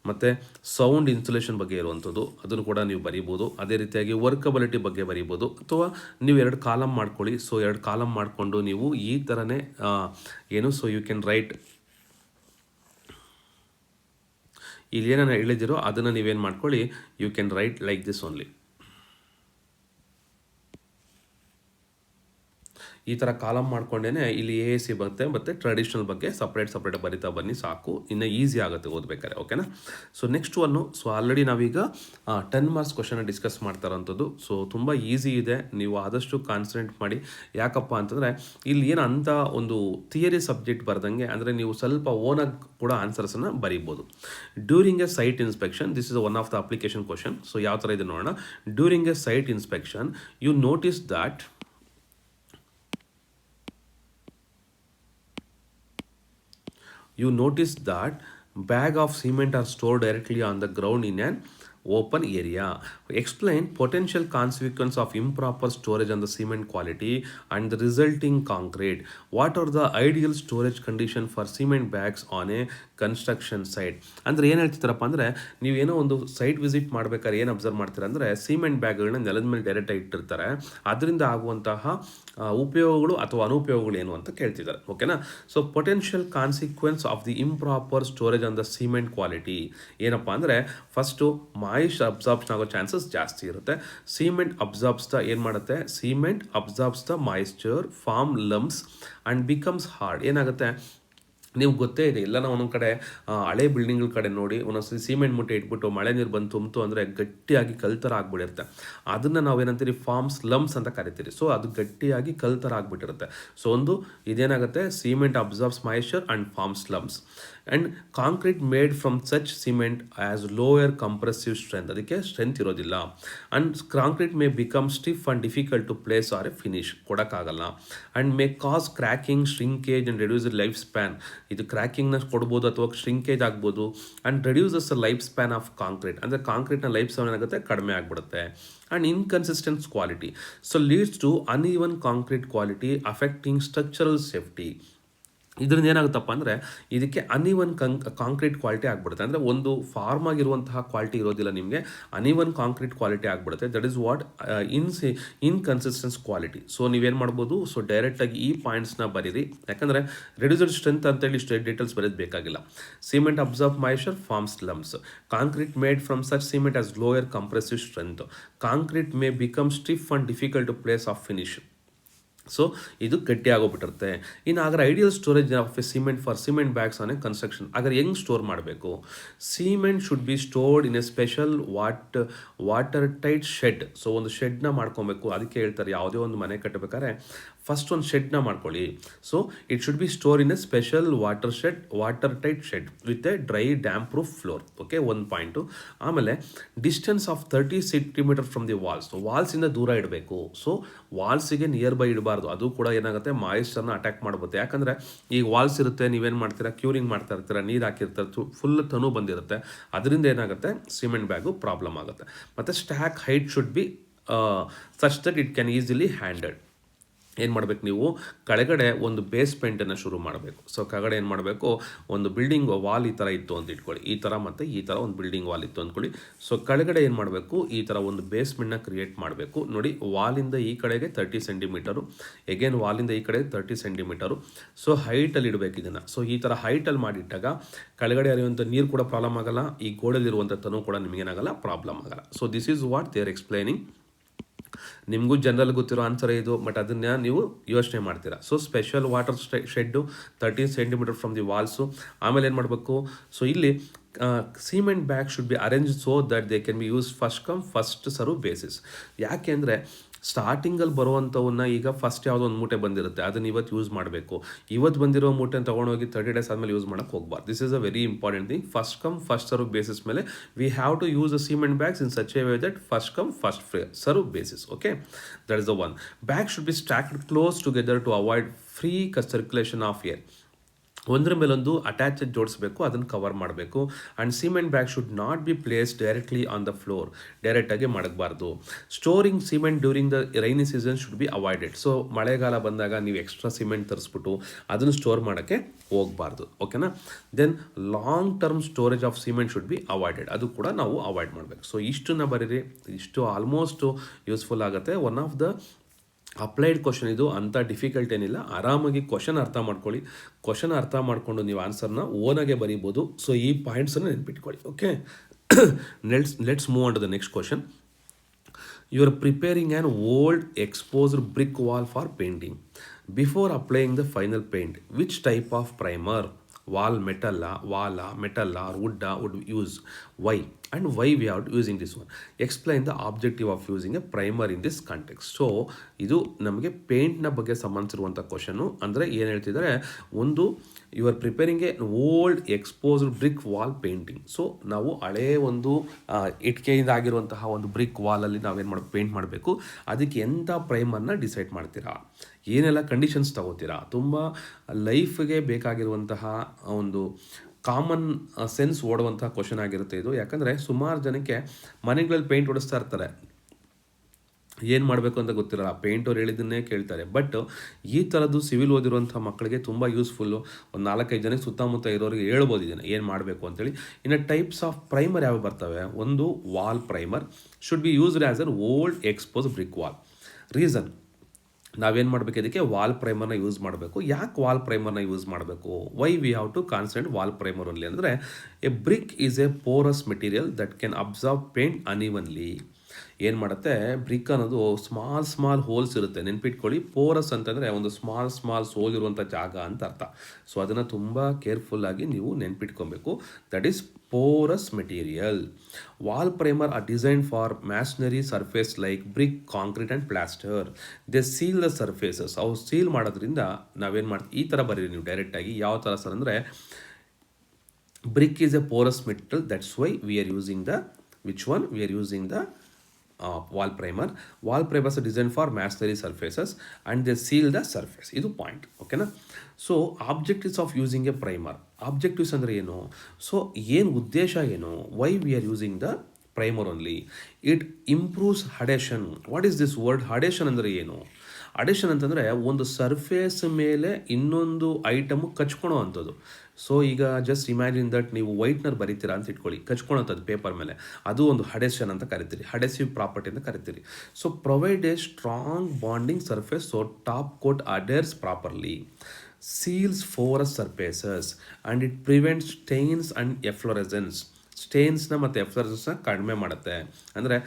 ಮತ್ತು ಸೌಂಡ್ ಇನ್ಸುಲೇಷನ್ ಬಗ್ಗೆ ಇರುವಂಥದ್ದು, ಅದನ್ನು ಕೂಡ ನೀವು ಬರೀಬೋದು. ಅದೇ ರೀತಿಯಾಗಿ ವರ್ಕಬಿಲಿಟಿ ಬಗ್ಗೆ ಬರೀಬೋದು, ಅಥವಾ ನೀವು 2 ಕಾಲಮ್ ಮಾಡ್ಕೊಳ್ಳಿ. ಸೊ 2 ಕಾಲಮ್ ಮಾಡಿಕೊಂಡು ನೀವು ಈ ಥರನೇ ಏನು, ಸೊ ಯು ಕ್ಯಾನ್ ರೈಟ್ ಇಲ್ಲಿ ಏನೇನು ಹೇಳಿದಿರೋ ಅದನ್ನು ನೀವೇನು ಮಾಡ್ಕೊಳ್ಳಿ, you can write like this only. ಈ ಥರ ಕಾಲಮ್ ಮಾಡ್ಕೊಂಡೇ ಇಲ್ಲಿ ಎ ಸಿ ಬರುತ್ತೆ, ಮತ್ತು ಟ್ರೆಡಿಷನಲ್ ಬಗ್ಗೆ ಸಪ್ರೇಟ್ ಬರಿತಾ ಬನ್ನಿ ಸಾಕು, ಇನ್ನು ಈಸಿ ಆಗುತ್ತೆ ಓದಬೇಕಾದ್ರೆ. ಓಕೆನಾ. So next one, so already ನಾವೀಗ 10 ಮಾರ್ಕ್ಸ್ ಕ್ವಶನ್ನ ಡಿಸ್ಕಸ್ ಮಾಡ್ತಾ ಇರೋಂಥದ್ದು. ಸೊ ತುಂಬ ಈಸಿ ಇದೆ, ನೀವು ಆದಷ್ಟು ಕಾನ್ಸಂಟ್ರೇಟ್ ಮಾಡಿ. ಯಾಕಪ್ಪ ಅಂತಂದರೆ ಇಲ್ಲಿ ಏನು ಅಂತ ಒಂದು ಥಿಯರಿ ಸಬ್ಜೆಕ್ಟ್ ಬರ್ದಂಗೆ, ಅಂದರೆ ನೀವು ಸ್ವಲ್ಪ ಓನಾಗಿ ಕೂಡ ಆನ್ಸರ್ಸನ್ನು ಬರೀಬೋದು. During a site inspection, this is one of the application question. So ಯಾವ ಥರ ಇದೆ ನೋಡೋಣ. During a site inspection you notice that bag of cement are stored directly on the ground in an open area. Explain potential consequence of improper storage on the cement quality and the resulting concrete. What are the ideal storage condition for cement bags on a construction site? ಅಂದರೆ ಏನು ಹೇಳ್ತಿದ್ದಾರಪ್ಪ ಅಂದರೆ, ನೀವೇನೋ ಒಂದು ಸೈಟ್ ವಿಸಿಟ್ ಮಾಡ್ಬೇಕಾದ್ರೆ ಏನು ಅಬ್ಸರ್ವ್ ಮಾಡ್ತೀರಾ ಅಂದರೆ, ಸಿಮೆಂಟ್ ಬ್ಯಾಗ್ಗಳನ್ನ ನೆಲದ ಮೇಲೆ ಡೈರೆಕ್ಟಾಗಿ ಇಟ್ಟಿರ್ತಾರೆ. ಅದರಿಂದ ಆಗುವಂತಹ ಉಪಯೋಗಗಳು ಅಥವಾ ಅನುಪಯೋಗಗಳು ಏನು ಅಂತ ಕೇಳ್ತಿದ್ದಾರೆ. ಓಕೆನಾ. So potential consequence of the improper storage on the cement quality ಏನಪ್ಪ ಅಂದರೆ, ಫಸ್ಟು ಮಾಯಿಶ್ಚರ್ ಅಬ್ಸಾರ್ಪ್ಷನ್ ಆಗೋ ಚಾನ್ಸಸ್ ಜಾಸ್ತಿ ಇರುತ್ತೆ. Cement absorbs the moisture, form lumps and becomes hard. ಏನಾಗುತ್ತೆ, ನೀವು ಗೊತ್ತೇ ಇದೆ, ಎಲ್ಲ ನಾವು ಒಂದೊಂದು ಕಡೆ ಹಳೆ ಬಿಲ್ಡಿಂಗ್ಗಳ ಕಡೆ ನೋಡಿ, ಒಂದೊಂದ್ಸರಿ ಸಿಮೆಂಟ್ ಮುಟ್ಟೆ ಇಟ್ಬಿಟ್ಟು ಮಳೆ ನೀರು ಬಂದು ತುಂಬಿತು ಅಂದರೆ ಗಟ್ಟಿಯಾಗಿ ಕಲ್ತರ ಆಗ್ಬಿಟ್ಟಿರುತ್ತೆ. ಅದನ್ನು ನಾವೇನಂತೀರಿ, ಫಾರ್ಮ್ಸ್ ಲಂಪ್ಸ್ ಅಂತ ಕರಿತೀರಿ. ಸೊ ಅದು ಗಟ್ಟಿಯಾಗಿ ಕಲ್ತರ ಆಗ್ಬಿಟ್ಟಿರುತ್ತೆ. ಸೊ ಒಂದು ಇದೇನಾಗುತ್ತೆ, cement absorbs moisture and forms lumps. And concrete made from such cement as lower compressive strength, ಅದಕ್ಕೆ ಸ್ಟ್ರೆಂತ್ ಇರೋದಿಲ್ಲ. And concrete may become stiff and difficult to place or a finish, ಕೊಡೋಕ್ಕಾಗಲ್ಲ. And may cause cracking, shrinkage and reduce life span, ಇದು ಕ್ರ್ಯಾಕಿಂಗ್ನ ಕೊಡ್ಬೋದು ಅಥವಾ ಶ್ರಿಂಕೇಜ್ ಆಗ್ಬೋದು. And reduces life span of concrete, ಅಂದರೆ ಕಾಂಕ್ರೀಟ್ನ ಲೈಫ್ ಸ್ಪ್ಯಾನ್ ಏನಾಗುತ್ತೆ, ಕಡಿಮೆ ಆಗಿಬಿಡುತ್ತೆ. And inconsistent quality, so leads to uneven concrete quality affecting structural safety. ಇದರಿಂದ ಏನಾಗುತ್ತಪ್ಪ ಅಂದರೆ ಇದಕ್ಕೆ ಅನ್ಈವನ್ ಕಾಂಕ್ರೀಟ್ ಕ್ವಾಲಿಟಿ ಆಗಿಬಿಡುತ್ತೆ, ಅಂದರೆ ಒಂದು ಫಾರ್ಮ್ ಆಗಿರುವಂತಹ ಕ್ವಾಲಿಟಿ ಇರೋದಿಲ್ಲ, ನಿಮಗೆ ಅನ್ಈವನ್ ಕಾಂಕ್ರೀಟ್ ಕ್ವಾಲಿಟಿ ಆಗಿಬಿಡುತ್ತೆ. That is what inconsistence quality. So ನೀವೇನು ಮಾಡ್ಬೋದು, ಸೊ ಡೈರೆಕ್ಟಾಗಿ ಈ ಪಾಯಿಂಟ್ಸ್ನ ಬರೀರಿ, ಯಾಕಂದರೆ ರೆಡ್ಯೂಸರ್ ಸ್ಟ್ರೆಂತ್ ಅಂತೇಳಿ ಇಷ್ಟು ಡೀಟೇಲ್ಸ್ ಬರೋದು ಬೇಕಾಗಿಲ್ಲ. Cement absorb moisture forms lumps, concrete made from such cement as lower compressive strength, concrete may become stiff and difficult to place of finish. So ಇದು ಗಟ್ಟಿ ಆಗೋಗ್ಬಿಟ್ಟಿರುತ್ತೆ. ಇನ್ನು ಅಗರ್ ideal storage of a cement for cement bags on a construction, ಅಗರ್ ಹೆಂಗೆ ಸ್ಟೋರ್ ಮಾಡಬೇಕು, cement should be stored in a special water tight shed. So ಒಂದು ಶೆಡ್ನ ಮಾಡ್ಕೊಬೇಕು, ಅದಕ್ಕೆ ಹೇಳ್ತಾರೆ ಯಾವುದೇ ಒಂದು ಮನೆ ಕಟ್ಟಬೇಕಾದ್ರೆ ಫಸ್ಟ್ ಒಂದು ಶೆಡ್ನ ಮಾಡ್ಕೊಳ್ಳಿ. So it should be store in a special water tight shed with a dry damp proof floor. Okay, ಒಂದು ಪಾಯಿಂಟು. ಆಮೇಲೆ distance of 30 centimetre from the walls, ವಾಲ್ಸಿಂದ ದೂರ ಇಡಬೇಕು. ಸೊ ವಾಲ್ಸಿಗೆ ನಿಯರ್ ಬೈ ಇಡಬಾರ್ದು, ಅದು ಕೂಡ ಏನಾಗುತ್ತೆ, ಮಾಯಿಶ್ಚರ್ನ ಅಟ್ಯಾಕ್ ಮಾಡ್ಬೋದು. ಯಾಕಂದರೆ ಈಗ ವಾಲ್ಸ್ ಇರುತ್ತೆ, ನೀವೇನು ಮಾಡ್ತೀರಾ, ಕ್ಯೂರಿಂಗ್ ಮಾಡ್ತಾ ಇರ್ತೀರ, ನೀರು ಹಾಕಿರ್ತಾರೆ, ಫುಲ್ ತನು ಬಂದಿರುತ್ತೆ, ಅದರಿಂದ ಏನಾಗುತ್ತೆ, ಸಿಮೆಂಟ್ ಬ್ಯಾಗು ಪ್ರಾಬ್ಲಮ್ ಆಗುತ್ತೆ. ಮತ್ತು stack height should be such that it can easily handled. ಏನು ಮಾಡಬೇಕು, ನೀವು ಕೆಳಗಡೆ ಒಂದು ಬೇಸ್ಮೆಂಟನ್ನು ಶುರು ಮಾಡಬೇಕು. ಸೊ ಕೆಳಗಡೆ ಏನು ಮಾಡಬೇಕು, ಒಂದು ಬಿಲ್ಡಿಂಗ್ ವಾಲ್ ಈ ಥರ ಇತ್ತು ಅಂತ ಇಟ್ಕೊಳ್ಳಿ, ಈ ಥರ ಮತ್ತು ಈ ಥರ ಒಂದು ಬಿಲ್ಡಿಂಗ್ ವಾಲ್ ಇತ್ತು ಅಂದ್ಕೊಳ್ಳಿ. ಸೊ ಕೆಳಗಡೆ ಏನು ಮಾಡಬೇಕು, ಈ ಥರ ಒಂದು ಬೇಸ್ಮೆಂಟ್ನ ಕ್ರಿಯೇಟ್ ಮಾಡಬೇಕು. ನೋಡಿ, ವಾಲಿಂದ ಈ ಕಡೆಗೆ 30 ಸೆಂಟಿಮೀಟರು, ಎಗೇನ್ ವಾಲಿಂದ ಈ ಕಡೆ 30 ಸೆಂಟಿಮೀಟರು. ಸೊ ಹೈಟಲ್ಲಿ ಇಡಬೇಕು ಇದನ್ನು. ಸೊ ಈ ಥರ ಹೈಟಲ್ಲಿ ಮಾಡಿಟ್ಟಾಗ ಕೆಳಗಡೆ ಹರಿಯುವಂಥ ನೀರು ಕೂಡ ಪ್ರಾಬ್ಲಮ್ ಆಗಲ್ಲ, ಈ ಗೋಡೆಯಲ್ಲಿರುವಂಥ ತನೂ ಕೂಡ ನಿಮಗೇನಾಗಲ್ಲ, ಪ್ರಾಬ್ಲಮ್ ಆಗಲ್ಲ. So this is what they are explaining. ನಿಮಗೂ ಜನರಲ್ ಗೊತ್ತಿರೋ ಆನ್ಸರ್ ಇದು, ಬಟ್ ಅದನ್ನು ನೀವು ಯೋಚನೆ ಮಾಡ್ತೀರಾ. So special water shed 30 centimetre from the ವಾಲ್ಸು. ಆಮೇಲೆ ಏನು ಮಾಡಬೇಕು, ಸೊ ಇಲ್ಲಿ cement bag should B arrange so that they can be use first come first serve basis. ಯಾಕೆ ಅಂದರೆ ಸ್ಟಾರ್ಟಿಂಗಲ್ಲಿ ಬರುವಂಥವನ್ನ ಈಗ ಫಸ್ಟ್ ಯಾವುದೋ ಒಂದು ಮೂಟೆ ಬಂದಿರುತ್ತೆ, ಅದನ್ನು ಇವತ್ತು ಯೂಸ್ ಮಾಡಬೇಕು. ಇವತ್ತು ಬಂದಿರೋ ಮೂಟೆನ ತೊಗೊಂಡೋಗಿ 30 ಡೇಸ್ ಆದಮೇಲೆ ಯೂಸ್ ಮಾಡೋಕ್ಕೆ ಹೋಗ್ಬಾರ್ದು. This is a very important thing. First come first serve basis ಮೇಲೆ we have to use a cement bags in such a way that first come first serve basis. Okay, that is the one. Bag should be stacked close together to avoid free circulation of air. ಒಂದರ ಮೇಲೊಂದು ಅಟ್ಯಾಚ್ ಜೋಡಿಸ್ಬೇಕು, ಅದನ್ನು ಕವರ್ ಮಾಡಬೇಕು. And cement bag should not be place directly on the floor, ಡೈರೆಕ್ಟಾಗಿ ಮಾಡಬಾರ್ದು. Storing cement during the rainy season should be avoided. So ಮಳೆಗಾಲ ಬಂದಾಗ ನೀವು ಎಕ್ಸ್ಟ್ರಾ ಸಿಮೆಂಟ್ ತರಿಸ್ಬಿಟ್ಟು ಅದನ್ನು ಸ್ಟೋರ್ ಮಾಡೋಕ್ಕೆ ಹೋಗಬಾರ್ದು. ಓಕೆನಾ. Then long term storage of cement should be avoided, ಅದು ಕೂಡ ನಾವು ಅವಾಯ್ಡ್ ಮಾಡಬೇಕು. ಸೊ ಇಷ್ಟನ್ನು ಬರೀರಿ, ಇಷ್ಟು ಆಲ್ಮೋಸ್ಟ್ ಯೂಸ್ಫುಲ್ ಆಗುತ್ತೆ. One of the applied question ಇದು, ಅಂಥ ಡಿಫಿಕಲ್ಟ್ ಏನಿಲ್ಲ. ಆರಾಮಾಗಿ ಕ್ವಶನ್ ಅರ್ಥ ಮಾಡ್ಕೊಳ್ಳಿ, ಕ್ವಶನ್ ಅರ್ಥ ಮಾಡಿಕೊಂಡು ನೀವು ಆನ್ಸರ್ನ ಓನಾಗೆ ಬರೀಬೋದು. ಸೊ ಈ ಪಾಯಿಂಟ್ಸನ್ನು ನೆನ್ಪಿಟ್ಕೊಳ್ಳಿ. Okay, let's move on to the next question. You are preparing an old exposed brick wall for painting. Before applying the final paint, which type of primer, wall metal, or wood would use, why, and why we are using this one. Explain the objective of using a primer in this context. So ಇದು ನಮಗೆ ಪೇಂಟ್ನ ಬಗ್ಗೆ ಸಂಬಂಧಿಸಿರುವಂಥ ಕ್ವಶನು. ಅಂದರೆ ಏನು ಹೇಳ್ತಿದ್ದಾರೆ, ಒಂದು you are preparing a old exposed brick wall painting. So ನಾವು ಹಳೇ ಒಂದು ಇಟ್ಕೆಯಿಂದ ಆಗಿರುವಂತಹ ಒಂದು ಬ್ರಿಕ್ ವಾಲಲ್ಲಿ ನಾವೇನು ಮಾಡಬೇಕು, ಪೇಂಟ್ ಮಾಡಬೇಕು. ಅದಕ್ಕೆ ಎಂಥ ಪ್ರೈಮರ್ನ ಡಿಸೈಡ್ ಮಾಡ್ತೀರಾ, ಏನೆಲ್ಲ ಕಂಡೀಷನ್ಸ್ ತಗೋತೀರಾ. ತುಂಬ ಲೈಫ್ಗೆ ಬೇಕಾಗಿರುವಂತಹ ಒಂದು ಕಾಮನ್ ಸೆನ್ಸ್ ಓಡುವಂಥ ಕ್ವಶನ್ ಆಗಿರುತ್ತೆ ಇದು. ಯಾಕಂದರೆ ಸುಮಾರು ಜನಕ್ಕೆ ಮನೆಗಳಲ್ಲಿ ಪೇಂಟ್ ಹೊಡಿಸ್ತಾ ಇರ್ತಾರೆ, ಏನು ಮಾಡಬೇಕು ಅಂತ ಗೊತ್ತಿರಲ್ಲ, ಪೇಂಟ್ ಅವ್ರು ಹೇಳಿದ್ದನ್ನೇ ಕೇಳ್ತಾರೆ. ಬಟ್ ಈ ಥರದ್ದು ಸಿವಿಲ್ ಓದಿರುವಂಥ ಮಕ್ಕಳಿಗೆ ತುಂಬ ಯೂಸ್ಫುಲ್ಲು. ಒಂದು 4-5 ಜನಕ್ಕೆ ಸುತ್ತಮುತ್ತ ಇರೋರಿಗೆ ಹೇಳ್ಬೋದು ಇದನ್ನು ಏನು ಮಾಡಬೇಕು ಅಂತೇಳಿ. ಇನ್ನು ಟೈಪ್ಸ್ ಆಫ್ ಪ್ರೈಮರ್ ಯಾವ ಬರ್ತವೆ, ಒಂದು wall primer should be used as an old expose brick wall. Reason, ನಾವೇನು ಮಾಡಬೇಕು, ಇದಕ್ಕೆ ವಾಲ್ ಪ್ರೈಮರ್ನ ಯೂಸ್ ಮಾಡಬೇಕು. ಯಾಕೆ ವಾಲ್ ಪ್ರೈಮರ್ನ ಯೂಸ್ ಮಾಡಬೇಕು, why we have to concentrate wall primer only ಅಂದರೆ, a brick is a porous material that can absorb paint unevenly. ಏನು ಮಾಡುತ್ತೆ, ಬ್ರಿಕ್ ಅನ್ನೋದು ಸ್ಮಾಲ್ ಹೋಲ್ಸ್ ಇರುತ್ತೆ, ನೆನ್ಪಿಟ್ಕೊಳ್ಳಿ. ಪೋರಸ್ ಅಂತಂದರೆ ಒಂದು ಸ್ಮಾಲ್ ಹೋಲ್ ಇರುವಂಥ ಜಾಗ ಅಂತ ಅರ್ಥ. ಸೊ ಅದನ್ನು ತುಂಬ ಕೇರ್ಫುಲ್ಲಾಗಿ ನೀವು ನೆನ್ಪಿಟ್ಕೊಬೇಕು. That is porous material. Wall primer are designed for masonry surface like brick, concrete and plaster. They seal the surfaces. ಅವು ಸೀಲ್ ಮಾಡೋದ್ರಿಂದ ನಾವೇನು ಮಾಡ್ತೀವಿ, ಈ ಥರ ಬರೀರಿ ನೀವು ಡೈರೆಕ್ಟಾಗಿ. ಯಾವ ಥರ ಸರ್ ಅಂದರೆ, Brick is a porous metal, that's why we are using the, which one we are using the wall primer. Wall primers are designed for masonry surfaces and they seal the surface. ಇದು ಪಾಯಿಂಟ್, ಓಕೆನಾ. So objectives of using a primer, objectives ಅಂದರೆ ಏನು, ಸೊ ಏನು ಉದ್ದೇಶ ಏನು, why we are using the primer only. It improves adhesion. What is this word adhesion ಅಂದರೆ ಏನು? ಅಡಿಷನ್ ಅಂತಂದರೆ ಒಂದು ಸರ್ಫೇಸ್ ಮೇಲೆ ಇನ್ನೊಂದು ಐಟಮು ಕಚ್ಕೊಳೋ ಅಂಥದ್ದು. ಸೊ ಈಗ ಜಸ್ಟ್ ಇಮ್ಯಾಜಿನ್ ದಟ್ ನೀವು ವೈಟ್ನರ್ ಬರೀತೀರಾ ಅಂತ ಇಟ್ಕೊಳ್ಳಿ, ಕಚ್ಕೊಳೋಂಥದ್ದು ಪೇಪರ್ ಮೇಲೆ, ಅದು ಒಂದು ಹಡೆಷನ್ ಅಂತ ಕರಿತೀರಿ, ಹಡೆಸಿವ್ ಪ್ರಾಪರ್ಟಿ ಅಂತ ಕರಿತೀರಿ. So provide a strong bonding surface so top coat adheres properly, seals porous surfaces and it prevents stains and efflorescence. ಸ್ಟೇನ್ಸ್ನ ಮತ್ತು ಎಫ್ಲರೆನ್ಸ್ನ ಕಡಿಮೆ ಮಾಡುತ್ತೆ. ಅಂದರೆ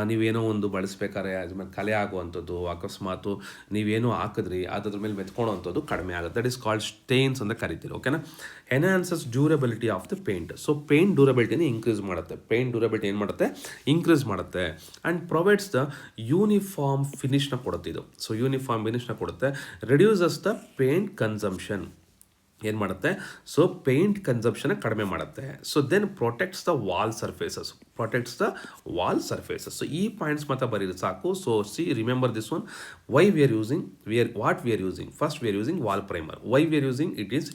ನೀವೇನೋ ಒಂದು ಬಳಸ್ಬೇಕಾದ್ರೆ ಅದ್ರ ಮೇಲೆ ಕಲೆ ಆಗುವಂಥದ್ದು, ಅಕಸ್ಮಾತು ನೀವೇನೋ ಹಾಕಿದ್ರಿ ಅದ್ರ ಮೇಲೆ ಮೆತ್ಕೊಳ್ಳೋವಂಥದ್ದು ಕಡಿಮೆ ಆಗುತ್ತೆ. ದಟ್ ಈಸ್ ಕಾಲ್ಡ್ ಸ್ಟೇನ್ಸ್ ಅಂತ ಕರಿತೀರಿ, ಓಕೆನಾ. Enhances durability of the paint. So paint ಡ್ಯೂರಬಿಲಿಟಿನ ಇನ್ಕ್ರೀಸ್ ಮಾಡುತ್ತೆ, ಪೇಂಟ್ ಡ್ಯೂರಬಿಲಿಟಿ ಏನು ಮಾಡುತ್ತೆ, ಇನ್ಕ್ರೀಸ್ ಮಾಡುತ್ತೆ. ಆ್ಯಂಡ್ ಪ್ರೊವೈಡ್ಸ್ ದ ಯೂನಿಫಾರ್ಮ್ ಫಿನಿಶ್ನ ಕೊಡುತ್ತೆ ಇದು. ಸೊ ಯೂನಿಫಾರ್ಮ್ ಫಿನಿಶ್ನ ಕೊಡುತ್ತೆ. ರೆಡ್ಯೂಸಸ್ ದ ಪೇಂಟ್ ಕನ್ಸಂಪ್ಷನ್, ಏನು ಮಾಡುತ್ತೆ, ಸೊ ಪೇಂಟ್ ಕನ್ಸಂಪ್ಷನ್ ಕಡಿಮೆ ಮಾಡುತ್ತೆ. So then protects the wall surfaces, protects the wall surfaces. So ಈ ಪಾಯಿಂಟ್ಸ್ ಮಾತ್ರ ಬರೀರಿ ಸಾಕು. So see remember this one. Why we are using, what we are using, first we are using wall primer. Why we are using, it is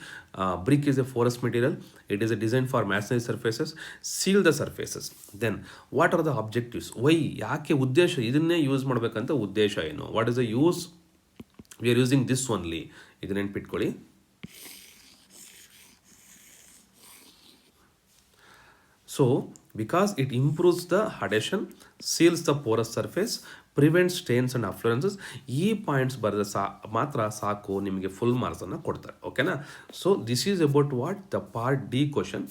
brick is a porous material, it is a design for masonry surfaces, seal the surfaces. Then what are the objectives, why, ಯಾಕೆ ಉದ್ದೇಶ, ಇದನ್ನೇ ಯೂಸ್ ಮಾಡಬೇಕಂತ ಉದ್ದೇಶ ಏನು, what is the use, V are using this only. ಇದನ್ನ ನೆನ್ಪಿಟ್ಕೊಳ್ಳಿ. So because it improves the adhesion, seals the porous surface, prevents stains and affluences, ಈ ಪಾಯಿಂಟ್ಸ್ ಬರೆದ ಮಾತ್ರ ಸಾಕು, ನಿಮಗೆ ಫುಲ್ ಮಾರ್ಕ್ಸನ್ನು ಕೊಡ್ತಾರೆ, ಓಕೆನಾ. So this is about what the part D question.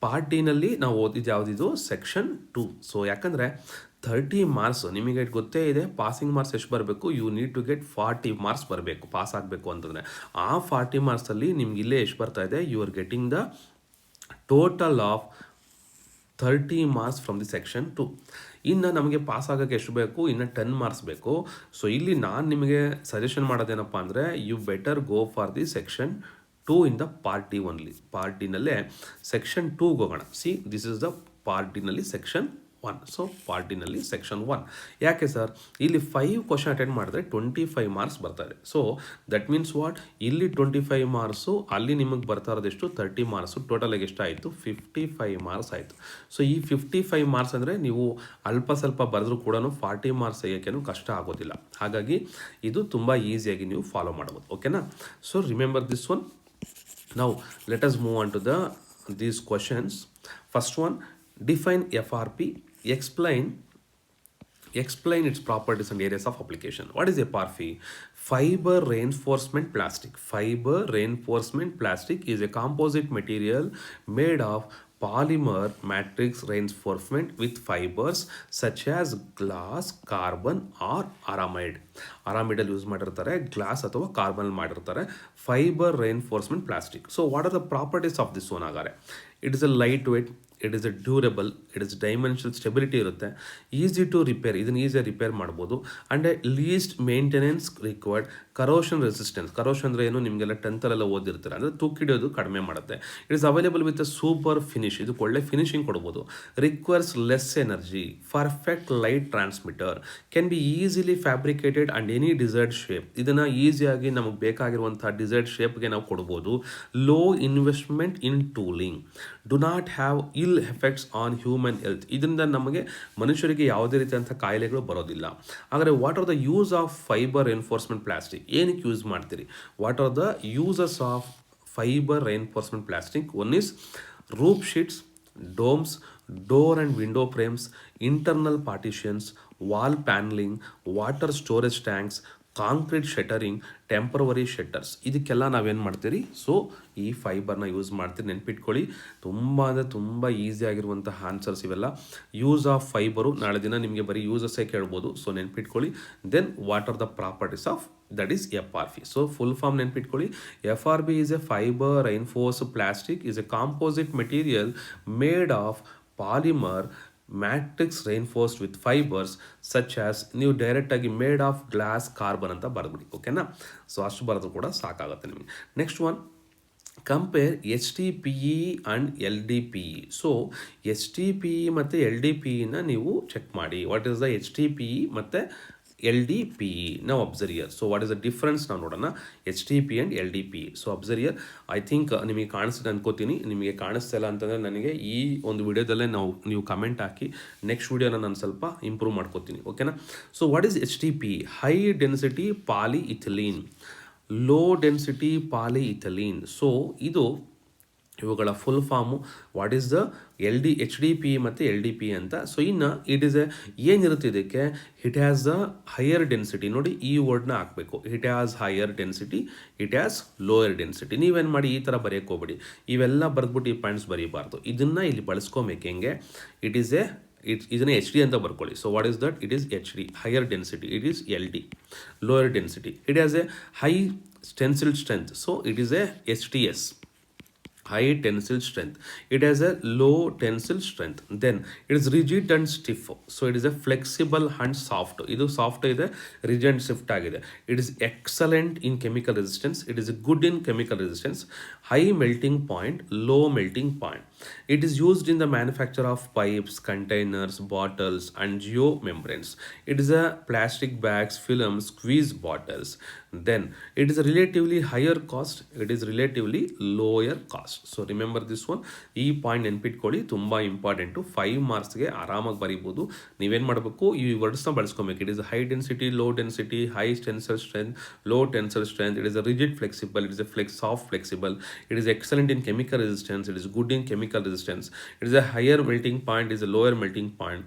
Part ಡಿನಲ್ಲಿ ನಾವು ಓದಿದ್ದು ಯಾವುದಿದು, ಸೆಕ್ಷನ್ 2. ಸೊ ಯಾಕಂದರೆ 30 ಮಾರ್ಕ್ಸ್ ನಿಮಗೆ ಗೊತ್ತೇ ಇದೆ, ಪಾಸಿಂಗ್ ಮಾರ್ಕ್ಸ್ ಎಷ್ಟು ಬರಬೇಕು, you need to get 40 marks ಬರಬೇಕು ಪಾಸ್ ಆಗಬೇಕು ಅಂತಂದರೆ. ಆ 40 ಮಾರ್ಕ್ಸಲ್ಲಿ ನಿಮ್ಗೆ ಇಲ್ಲೇ ಎಷ್ಟು ಬರ್ತಾ ಇದೆ, you are getting the total of 30 marks from the section 2. ಇನ್ನು ನಮಗೆ ಪಾಸ್ ಆಗೋಕ್ಕೆ ಎಷ್ಟು ಬೇಕು, ಇನ್ನು 10 ಮಾರ್ಕ್ಸ್ ಬೇಕು. ಸೊ ಇಲ್ಲಿ ನಾನು ನಿಮಗೆ ಸಜೆಷನ್ ಮಾಡೋದೇನಪ್ಪ ಅಂದರೆ, you better go for the section 2 in the part D only. Part ಡಿನಲ್ಲೇ ಸೆಕ್ಷನ್ 2ಗೆ ಹೋಗೋಣ. See this is the part ಡಿನಲ್ಲಿ ಸೆಕ್ಷನ್ 1. ಸೊ ಪಾರ್ಟ್ ಡಿನಲ್ಲಿ ಸೆಕ್ಷನ್ 1. ಯಾಕೆ ಸರ್, ಇಲ್ಲಿ 5 ಕ್ವಶನ್ ಅಟೆಂಡ್ ಮಾಡಿದ್ರೆ 25 ಮಾರ್ಕ್ಸ್ ಬರ್ತಾರೆ. ಸೊ ದಟ್ ಮೀನ್ಸ್ ವಾಟ್, ಇಲ್ಲಿ 25 ಮಾರ್ಕ್ಸು, ಅಲ್ಲಿ ನಿಮಗೆ ಬರ್ತಾ ಇರೋದೆಷ್ಟು, 30 ಮಾರ್ಕ್ಸು, ಟೋಟಲಾಗಿ ಎಷ್ಟಾಯಿತು, 55 ಮಾರ್ಕ್ಸ್ ಆಯಿತು. ಸೊ ಈ 55 ಮಾರ್ಕ್ಸ್ ಅಂದರೆ ನೀವು ಅಲ್ಪ ಸ್ವಲ್ಪ ಬರೆದ್ರೂ ಕೂಡ 40 ಮಾರ್ಕ್ಸ್ ತೆಗಿಯೋಕ್ಕೇನು ಕಷ್ಟ ಆಗೋದಿಲ್ಲ. ಹಾಗಾಗಿ ಇದು ತುಂಬ ಈಸಿಯಾಗಿ ನೀವು ಫಾಲೋ ಮಾಡ್ಬೋದು, ಓಕೆನಾ. So remember this one. Now let us move on to these questions. First one, define FRP, explain its properties and areas of application. What is FRP? Fiber reinforcement plastic. Fiber reinforcement plastic is a composite material made of polymer matrix reinforcement with fibers such as glass, carbon or aramide. Aramide use ಮಾಡಿರ್ತಾರೆ, ಗ್ಲಾಸ್ ಅಥವಾ ಕಾರ್ಬನ್ ಮಾಡಿರ್ತಾರೆ. Fibre reinforcement plastic. So what are the properties of this one ಹಾಗಾರೆ, it is a light weight, it is a durable, it is dimensional stability ಇರುತ್ತೆ, ಈಸಿ ಟು ರಿಪೇರ್, ಇದನ್ನು ಈಸಿಯಾಗಿ ರಿಪೇರ್ ಮಾಡ್ಬೋದು, and least maintenance required, corrosion resistance. Corrosion ಅಂದರೆ ಏನು, ನಿಮಗೆಲ್ಲ 10th ಓದಿರ್ತಾರೆ, ಅಂದರೆ ತೂಕಿಡಿಯೋದು ಕಡಿಮೆ ಮಾಡುತ್ತೆ. It is available with a super finish, ಇದಕ್ಕೆ ಒಳ್ಳೆ ಫಿನಿಶಿಂಗ್ ಕೊಡ್ಬೋದು. Requires less energy, perfect light transmitter, can be easily fabricated and any desired shape. ಇದನ್ನು ಈಸಿಯಾಗಿ ನಮಗೆ ಬೇಕಾಗಿರುವಂಥ ಡಿಸೈರ್ಡ್ ಶೇಪ್ಗೆ ನಾವು ಕೊಡ್ಬೋದು. Low investment in tooling, do not have ill effects on human health. ಇದರಿಂದ ನಮಗೆ ಮನುಷ್ಯರಿಗೆ ಯಾವುದೇ ರೀತಿಯಂಥ ಕಾಯಿಲೆಗಳು ಬರೋದಿಲ್ಲ. ಆದರೆ what are the use of fibre enforcement plastic, ಏನಕ್ಕೆ ಯೂಸ್ ಮಾಡ್ತೀರಿ, what are the uses of fibre reinforcement plastic? One is roof sheets, domes, door and window frames, internal partitions, wall panelling, water storage tanks, concrete shuttering, temporary shutters. ಇದಕ್ಕೆಲ್ಲ ನಾವೇನು ಮಾಡ್ತೀರಿ, ಸೊ ಈ ಫೈಬರ್ನ ಯೂಸ್ ಮಾಡ್ತೀರಿ. ನೆನ್ಪಿಟ್ಕೊಳ್ಳಿ, ತುಂಬ ಅಂದರೆ ತುಂಬ ಈಸಿಯಾಗಿರುವಂಥ ಆನ್ಸರ್ಸ್ ಇವೆಲ್ಲ. ಯೂಸ್ ಆಫ್ ಫೈಬರು ನಾಳೆ ದಿನ ನಿಮಗೆ ಬರೀ ಯೂಸಸ್ಸೇ ಕೇಳ್ಬೋದು. ಸೊ ನೆನ್ಪಿಟ್ಕೊಳ್ಳಿ. Then what are the properties of, that is FRP. So full form ನೆನ್ಪಿಟ್ಕೊಳ್ಳಿ. FRP is a fibre reinforce plastic, is a composite material made of polymer matrix reinforced with fibres such as, ನೀವು ಡೈರೆಕ್ಟಾಗಿ ಮೇಡ್ ಆಫ್ ಗ್ಲಾಸ್, ಕಾರ್ಬನ್ ಅಂತ ಬರೆದ್ಬಿಡಿ, ಓಕೆನಾ. ಸೊ ಅಷ್ಟು ಬರೋದು ಕೂಡ ಸಾಕಾಗುತ್ತೆ ನಿಮಗೆ. Next one, compare H T P E and L D P E. So H T P E ಮತ್ತು ಎಲ್ ಡಿ ಪಿ ಇನ ನೀವು ಚೆಕ್ ಮಾಡಿ. What is the H T P E ಮತ್ತು ಎಲ್ ಡಿ ಪಿ ಇ ನಾವು observe year. So what is the difference ನಾವು ನೋಡೋಣ H T P and L D P E. So observe year. I think ನಿಮಗೆ ಕಾಣಿಸ್ತಿದೆ ಅನ್ಕೋತೀನಿ. ನಿಮಗೆ ಕಾಣಿಸ್ತಾ ಇಲ್ಲ ಅಂತಂದರೆ ನನಗೆ ಈ ಒಂದು ವಿಡಿಯೋದಲ್ಲೇ ನೀವು ಕಮೆಂಟ್ ಹಾಕಿ ನೆಕ್ಸ್ಟ್ ವಿಡಿಯೋನ ನಾನು ಸ್ವಲ್ಪ ಇಂಪ್ರೂವ್ ಮಾಡ್ಕೋತೀನಿ, ಓಕೆನಾ. So what is H T P E? High density polyethylene, low density polyethylene. So ಇದು ಇವುಗಳ full form. What is the H D P ಮತ್ತು ಎಲ್ ಡಿ ಪಿ ಅಂತ. ಸೊ ಇನ್ನು ಇಟ್ ಈಸ್ ಏನಿರುತ್ತೆ ಇದಕ್ಕೆ, it has the higher density. ನೋಡಿ ಈ ವರ್ಡ್ನ ಹಾಕಬೇಕು. It has higher density, it has lower density. ನೀವೇನು ಮಾಡಿ ಈ ಥರ ಬರೆಯೋಕೆ ಹೋಗ್ಬೇಡಿ, ಇವೆಲ್ಲ ಬರೆದ್ಬಿಟ್ಟು ಈ ಪಾಯಿಂಟ್ಸ್ ಬರೀಬಾರ್ದು. ಇದನ್ನು ಇಲ್ಲಿ ಬಳಸ್ಕೊಬೇಕು. ಹೆಂಗೆ ಇಟ್ ಈಸ್ ಇದನ್ನು ಎಚ್ ಡಿ ಅಂತ ಬರ್ಕೊಳ್ಳಿ. So what is that? It is H D higher density, it is L D lower density. It has a high tensile strength, so it is a H T S high tensile strength. It has a low tensile strength. Then it is rigid and stiff, so it is a flexible and soft. Idu soft ide, rigid and stiff agide. It is excellent in chemical resistance. It is good in chemical resistance. High melting point, low melting point. It is used in the manufacture of pipes, containers, bottles and geomembranes. It is a plastic bags, films, squeeze bottles. Then it is a relatively higher cost, it is relatively lower cost. So remember this one. ಈ ಪಾಯಿಂಟ್ ನೆನ್ಪಿಟ್ಕೊಳ್ಳಿ, ತುಂಬ ಇಂಪಾರ್ಟೆಂಟು. 5 ಮಾರ್ಕ್ಸ್ಗೆ ಆರಾಮಾಗಿ ಬರೀಬೋದು. ನೀವೇನು ಮಾಡಬೇಕು, ಈ ವರ್ಡ್ಸ್ನ ಬಳಸ್ಕೊಬೇಕು. It is high density, low density, high tensile strength, low tensile strength. It is a rigid flexible, it is a soft flexible. It is excellent in chemical resistance, it is good in chemical resistance. It is a higher melting point, is a lower melting point.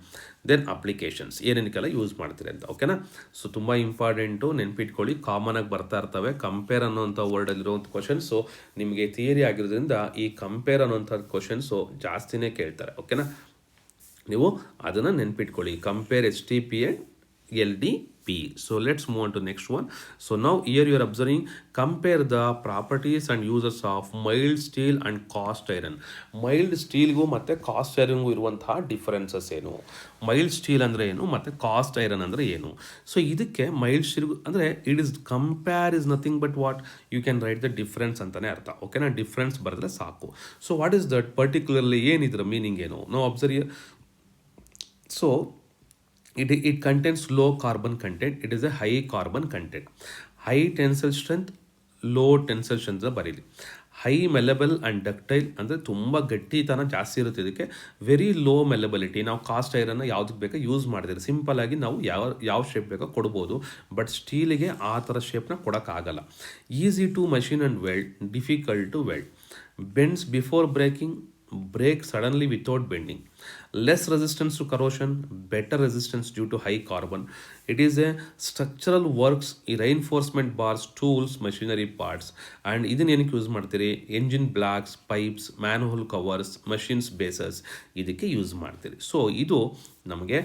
Then applications ಏನೇನಕ್ಕೆಲ್ಲ ಯೂಸ್ ಮಾಡ್ತೀರಿ ಅಂತ, ಓಕೆನಾ. ಸೊ ತುಂಬ ಇಂಪಾರ್ಟೆಂಟು, ನೆನ್ಪಿಟ್ಕೊಳ್ಳಿ. ಕಾಮನ್ ಆಗಿ ಬರ್ತಾ ಇರ್ತವೆ ಕಂಪೇರ್ ಅನ್ನೋಂಥ ವರ್ಡಲ್ಲಿರುವಂಥ ಕ್ವಶನ್ಸು. ನಿಮಗೆ ಥಿಯರಿ ಆಗಿರೋದ್ರಿಂದ ಈ ಕಂಪೇರ್ ಅನ್ನೋಂಥ ಕ್ವಶನ್ಸು ಜಾಸ್ತಿನೇ ಕೇಳ್ತಾರೆ, ಓಕೆನಾ. ನೀವು ಅದನ್ನು ನೆನ್ಪಿಟ್ಕೊಳ್ಳಿ. Compare H T P and L D P. So let's move on to next one. So now here you are observing, compare the properties and uses of mild steel and cast iron. Mild ಸ್ಟೀಲ್ಗೂ ಮತ್ತು ಕಾಸ್ಟ್ ಐರನ್ಗೂ ಇರುವಂತಹ ಡಿಫರೆನ್ಸಸ್ ಏನು, ಮೈಲ್ಡ್ ಸ್ಟೀಲ್ ಅಂದರೆ ಏನು ಮತ್ತು ಕಾಸ್ಟ್ ಐರನ್ ಅಂದರೆ ಏನು. ಸೊ ಇದಕ್ಕೆ ಮೈಲ್ಡ್ ಸ್ಟೀಲ್ ಅಂದರೆ it is compare is nothing but what you can write the difference ಅಂತಲೇ ಅರ್ಥ, ಓಕೆನಾ. ಡಿಫ್ರೆನ್ಸ್ ಬರೆದ್ರೆ ಸಾಕು. So what is that particularly ಏನಿದ್ರ ಮೀನಿಂಗ್ ಏನು ನಾವು observe. So it contains low carbon content, it is a high carbon content, high tensile strength, low tensile strength ಬರೀಲಿ. ಹೈ ಮೆಲೆಬಲ್ ಆ್ಯಂಡ್ ಡಕ್ಟೈಲ್ ಅಂದರೆ ತುಂಬ ಗಟ್ಟಿತನ ಜಾಸ್ತಿ ಇರುತ್ತೆ ಇದಕ್ಕೆ. Very low malleability. ನಾವು ಕಾಸ್ಟ್ ಐರನ್ನ ಯಾವುದಕ್ಕೆ ಬೇಕೋ ಯೂಸ್ ಮಾಡಿದ್ರೆ ಸಿಂಪಲ್ಲಾಗಿ ನಾವು ಯಾವ ಶೇಪ್ ಬೇಕೋ ಕೊಡ್ಬೋದು, ಬಟ್ ಸ್ಟೀಲಿಗೆ ಆ ಥರ ಶೇಪ್ನ ಕೊಡೋಕ್ಕಾಗಲ್ಲ. Easy to machine and weld, difficult to weld, bends before breaking, break suddenly without bending, less resistance to corrosion, better resistance due to high carbon. It is a structural works, reinforcement bars, tools, machinery parts. and ಇದನ್ನ ಏನಕ್ಕೆ ಯೂಸ್ ಮಾಡ್ತೀರಿ, engine blocks, pipes, manhole covers, machines bases ಇದಕ್ಕೆ ಯೂಸ್ ಮಾಡ್ತೀರಿ. ಸೊ ಇದು ನಮಗೆ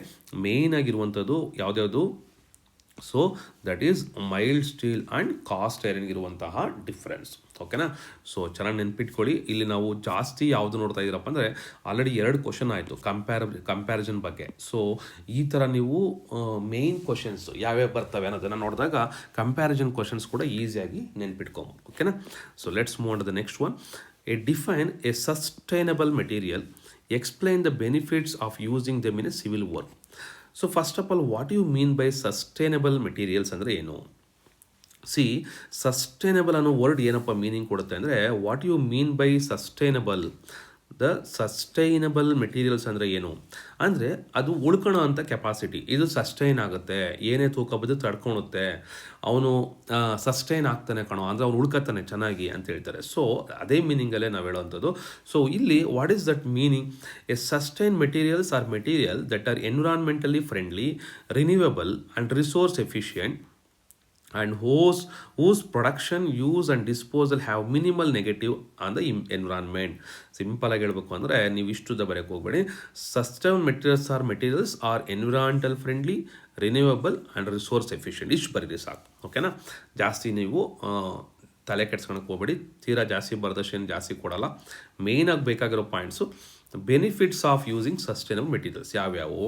ಮೇಯ್ನ್ ಆಗಿರುವಂಥದ್ದು ಯಾವ್ದ್ಯಾವುದು. So that is mild steel and cast ಐರನ್ಗಿರುವಂತಹ ಡಿಫ್ರೆನ್ಸ್, ಓಕೆನಾ. ಸೊ ಚೆನ್ನಾಗಿ ನೆನ್ಪಿಟ್ಕೊಳ್ಳಿ. ಇಲ್ಲಿ ನಾವು ಜಾಸ್ತಿ ಯಾವುದು ನೋಡ್ತಾ ಇದ್ದೀರಪ್ಪ ಅಂದರೆ ಆಲ್ರೆಡಿ 2 ಕ್ವಶನ್ ಆಯಿತು ಕಂಪ್ಯಾರಿಸನ್ ಬಗ್ಗೆ. ಸೊ ಈ ಥರ ನೀವು ಮೇಯ್ನ್ ಕ್ವಶನ್ಸ್ ಯಾವ್ಯಾವ ಬರ್ತವೆ ಅನ್ನೋದನ್ನು ನೋಡಿದಾಗ ಕಂಪ್ಯಾರಿಸನ್ ಕ್ವಶನ್ಸ್ ಕೂಡ ಈಸಿಯಾಗಿ ನೆನ್ಪಿಟ್ಕೊಬೋದು, ಓಕೆನಾ. So let's move on to the next one. Define a sustainable material, explain the benefits of using them in a civil work. So first of all what you mean by sustainable materials ಅಂದರೆ ಏನು. ಸಿ ಸಸ್ಟೈನಬಲ್ ಅನ್ನೋ ವರ್ಡ್ ಏನಪ್ಪ ಮೀನಿಂಗ್ ಕೊಡುತ್ತೆ ಅಂದರೆ, what you mean by sustainable. The sustainable materials ಅಂದರೆ ಏನು ಅಂದರೆ ಅದು ಉಳ್ಕೊಳ್ಳೋ ಅಂಥ ಕೆಪಾಸಿಟಿ. ಇದು ಸಸ್ಟೈನ್ ಆಗುತ್ತೆ, ಏನೇ ತೂಕ ಬಿದ್ದು ತಡ್ಕೊಳುತ್ತೆ, ಅವನು ಸಸ್ಟೈನ್ ಆಗ್ತಾನೆ ಕಣೋ ಅಂದರೆ ಅವ್ನು ಉಳ್ಕೊತಾನೆ ಚೆನ್ನಾಗಿ ಅಂತ ಹೇಳ್ತಾರೆ. ಸೊ ಅದೇ ಮೀನಿಂಗಲ್ಲೇ ನಾವು ಹೇಳೋವಂಥದ್ದು. ಸೊ ಇಲ್ಲಿ what is that meaning. A sustain materials are material that are environmentally friendly, renewable and resource efficient and whose production, use and disposal have minimal negative on the environment. Simple ಆಗಿ ಹೇಳಬೇಕು ಅಂದರೆ ನೀವು ಇಷ್ಟುದ ಬರೆಯೋಕೆ ಹೋಗಬೇಡಿ. Sustain materials are environmental friendly, renewable and resource efficient. ಇಷ್ಟು ಬರೀರಿ ಸಾಕು, ಓಕೆನಾ. ಜಾಸ್ತಿ ನೀವು ತಲೆ ಕೆಡ್ಸ್ಕೊಳಕ್ಕೆ ಹೋಗಬೇಡಿ. ತೀರಾ ಜಾಸ್ತಿ ಬರೆದಷ್ಟೇನು ಜಾಸ್ತಿ ಕೊಡಲ್ಲ. ಮೇಯ್ನಾಗಿ ಬೇಕಾಗಿರೋ points benefits of using sustainable materials ಯಾವ್ಯಾವು.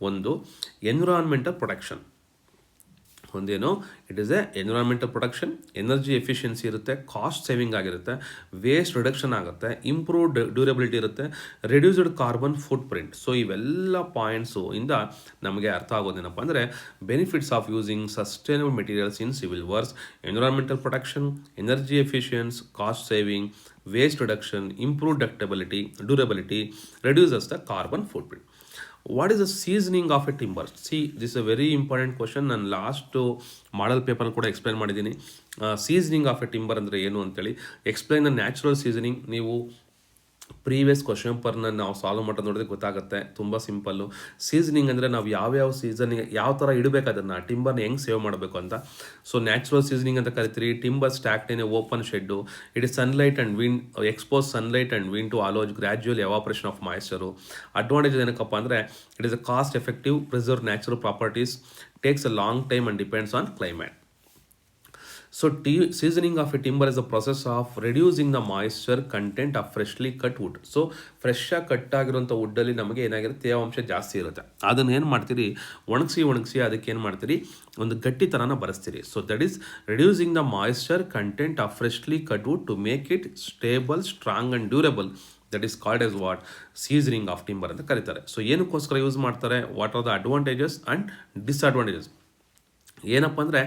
ಒಂದು ಎನ್ವಿರಾನ್ಮೆಂಟಲ್ ಪ್ರೊಟೆಕ್ಷನ್, ಒಂದೇನು it is A environmental protection, energy efficiency ಇರುತ್ತೆ, ಕಾಸ್ಟ್ ಸೇವಿಂಗ್ ಆಗಿರುತ್ತೆ, ವೇಸ್ಟ್ ರಿಡಕ್ಷನ್ ಆಗುತ್ತೆ, ಇಂಪ್ರೂವ್ಡ್ ಡ್ಯೂರಬಿಲಿಟಿ ಇರುತ್ತೆ, reduced carbon foot print. So ಇವೆಲ್ಲ ಪಾಯಿಂಟ್ಸು ಇಂದ ನಮಗೆ ಅರ್ಥ ಆಗೋದೇನಪ್ಪ ಅಂದರೆ benefits of using sustainable materials in civil works: environmental protection, energy Ephesians, cost saving, waste reduction, improved durability, reduces the carbon footprint. What is the seasoning of a timber? See, this is a very important question. ನಾನು ಲಾಸ್ಟ್ ಮಾಡಲ್ ಪೇಪರ್ ಕೂಡ ಎಕ್ಸ್ಪ್ಲೈನ್ ಮಾಡಿದ್ದೀನಿ. ಸೀಸನಿಂಗ್ ಆಫ್ ಎ ಟಿಂಬರ್ ಅಂದರೆ ಏನು ಅಂತೇಳಿ. Explain the natural seasoning. ನೀವು ಪ್ರೀವಿಯಸ್ ಕ್ವಶನ್ ಪೇಪರ್ನ ನಾವು ಸಾಲ್ವ್ ಮಾಡೋದು ನೋಡಿದ್ರೆ ಗೊತ್ತಾಗುತ್ತೆ, ತುಂಬ ಸಿಂಪಲ್ಲು. ಸೀಸನಿಂಗ್ ಅಂದರೆ ನಾವು ಯಾವ್ಯಾವ ಸೀಸನಿಗೆ ಯಾವ ಥರ ಇಡಬೇಕು ಅದನ್ನು, ಟಿಂಬರ್ನ ಹೆಂಗೆ ಸೇವ್ ಮಾಡಬೇಕು ಅಂತ. ಸೊ ನ್ಯಾಚುರಲ್ ಸೀಸನಿಂಗ್ ಅಂತ ಕರಿತೀರಿ. Timber stacked in a open shed. It is sunlight and wind, expose sunlight and wind to allow gradual evaporation of moisture. Advantage ಏನಕ್ಕಪ್ಪ ಅಂದರೆ it is a cost effective, preserve natural properties, takes a long time and depends on climate. So seasoning of a timber is a process of reducing the moisture content of freshly cut wood. So fresh ಆಗಿ ಕಟ್ ಆಗಿರುವಂಥ ವುಡ್ಡಲ್ಲಿ ನಮಗೆ ಏನಾಗಿರುತ್ತೆ, ತೇವಾಂಶ ಜಾಸ್ತಿ ಇರುತ್ತೆ. ಅದನ್ನು ಏನು ಮಾಡ್ತೀರಿ, ಒಣಗಿಸಿ ಅದಕ್ಕೆ ಏನು ಮಾಡ್ತೀರಿ, ಒಂದು ಗಟ್ಟಿ ಥರನ ಬರೆಸ್ತೀರಿ. So that is reducing the moisture content of freshly cut wood to make it stable, strong and durable. That is called as what, seasoning of timber ಅಂತ ಕರೀತಾರೆ. ಸೊ ಏನಕ್ಕೋಸ್ಕರ ಯೂಸ್ ಮಾಡ್ತಾರೆ, what are the advantages and disadvantages. ಏನಪ್ಪ ಅಂದರೆ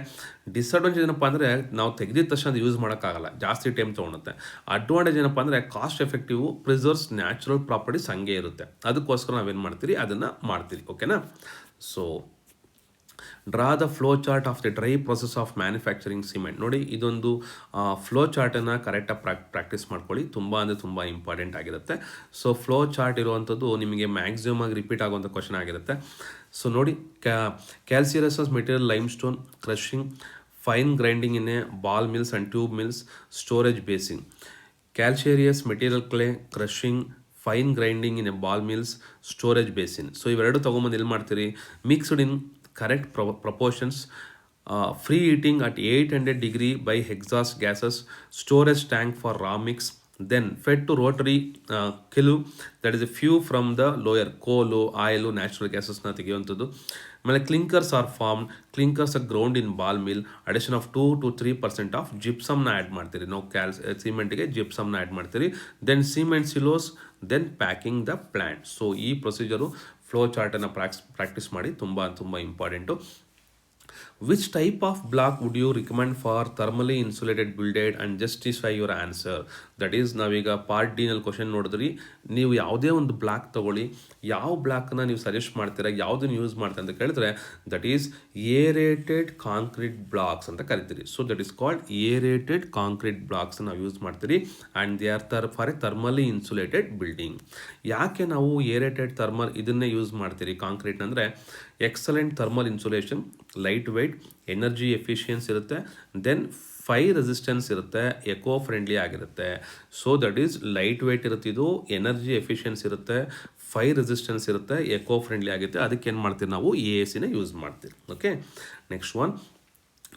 ಡಿಸ್ಅಡ್ವಾಂಟೇಜ್ ಏನಪ್ಪ ಅಂದರೆ ನಾವು ತೆಗೆದಿದ ತಕ್ಷಣ ಅದು ಯೂಸ್ ಮಾಡೋಕ್ಕಾಗಲ್ಲ, ಜಾಸ್ತಿ ಟೈಮ್ ತೊಗೊಳುತ್ತೆ. ಅಡ್ವಾಂಟೇಜ್ ಏನಪ್ಪ ಅಂದರೆ cost effective, preserves natural properties ಹಂಗೆ ಇರುತ್ತೆ. ಅದಕ್ಕೋಸ್ಕರ ನಾವೇನು ಮಾಡ್ತೀರಿ, ಅದನ್ನು ಮಾಡ್ತೀರಿ. ಓಕೆನಾ. So draw the flow chart of the dry process of manufacturing cement. ನೋಡಿ, ಇದೊಂದು ಫ್ಲೋ ಚಾರ್ಟನ್ನು ಕರೆಕ್ಟಾಗಿ ಪ್ರಾಕ್ಟೀಸ್ ಮಾಡ್ಕೊಳ್ಳಿ, ತುಂಬ ಅಂದರೆ ತುಂಬ ಇಂಪಾರ್ಟೆಂಟ್ ಆಗಿರುತ್ತೆ. ಸೊ ಫ್ಲೋ ಚಾರ್ಟ್ ಇರುವಂಥದ್ದು ನಿಮಗೆ ಮ್ಯಾಕ್ಸಿಮಮ್ ಆಗಿ ರಿಪೀಟ್ ಆಗುವಂಥ ಕ್ವಶನ್ ಆಗಿರುತ್ತೆ. ಸೊ ನೋಡಿ, calcareous material limestone, crushing, fine grinding in a ball mills and tube mills, storage basin. Calcareous material clay, crushing, fine grinding in a ball mills, storage basin. So ಇವೆರಡು ತೊಗೊಂಬಂದು ಎಲ್ಲಿ ಮಾಡ್ತೀರಿ, mixed in correct proportions, free heating at 800 degree by exhaust gases, storage tank for raw mix, then fed to rotary kiln, that is a few from the lower coal, oil, natural gases na ತೆಗೆಯುವಂಥದ್ದು. ಆಮೇಲೆ clinkers are form, clinkers are ground in ball mill, addition of 2 to 3% of ಜಿಪ್ಸಮ್ನ ಆ್ಯಡ್ ಮಾಡ್ತೀರಿ. ನಾವು ಸಿಮೆಂಟ್ಗೆ ಜಿಪ್ಸಮ್ನ ಆ್ಯಡ್ ಮಾಡ್ತೀರಿ. Then cement silos, then packing the plant. So ಈ ಪ್ರೊಸೀಜರು ಫ್ಲೋ ಚಾರ್ಟನ್ನು ಪ್ರಾಕ್ಟೀಸ್ ಮಾಡಿ, ತುಂಬ important. Which type of block would you recommend for thermally insulated builded and justify your answer. That is ನಾವೀಗ ಪಾರ್ಟ್ ಡಿನಲ್ಲಿ ಕ್ವಶನ್ ನೋಡಿದ್ರಿ. ನೀವು ಯಾವುದೇ ಒಂದು ಬ್ಲಾಕ್ ತೊಗೊಳ್ಳಿ, ಯಾವ ಬ್ಲಾಕ್ನ ನೀವು ಸಜೆಸ್ಟ್ ಮಾಡ್ತೀರಾ, ಯಾವುದನ್ನು ಯೂಸ್ ಮಾಡ್ತೀರಾ ಅಂತ ಕೇಳಿದ್ರೆ that is aerated concrete blocks ಅಂತ ಕರಿತೀರಿ. So that is called aerated concrete blocks ನಾವು ಯೂಸ್ ಮಾಡ್ತೀರಿ. And they are for a thermally insulated building. ಯಾಕೆ ನಾವು ಏರೇಟೆಡ್ ಥರ್ಮಲ್ ಇದನ್ನೇ ಯೂಸ್ ಮಾಡ್ತೀರಿ ಕಾಂಕ್ರೀಟ್ ಅಂದರೆ, excellent thermal insulation, light weight, energy efficiency ಇರುತ್ತೆ, ದೆನ್ ಫೈರ್ ರೆಸಿಸ್ಟೆನ್ಸ್ ಇರುತ್ತೆ, ಎಕೋ ಫ್ರೆಂಡ್ಲಿ ಆಗಿರುತ್ತೆ. So that is light weight ಇರುತ್ತೆ, ಇದು ಎನರ್ಜಿ ಎಫಿಷಿಯನ್ಸ್ ಇರುತ್ತೆ, ಫೈರ್ ರೆಸಿಸ್ಟೆನ್ಸ್ ಇರುತ್ತೆ, ಎಕೋ ಫ್ರೆಂಡ್ಲಿ ಆಗುತ್ತೆ. ಅದಕ್ಕೆ ಏನು ಮಾಡ್ತೀವಿ ನಾವು, AACನ ಯೂಸ್ ಮಾಡ್ತೀವಿ. Okay, next one,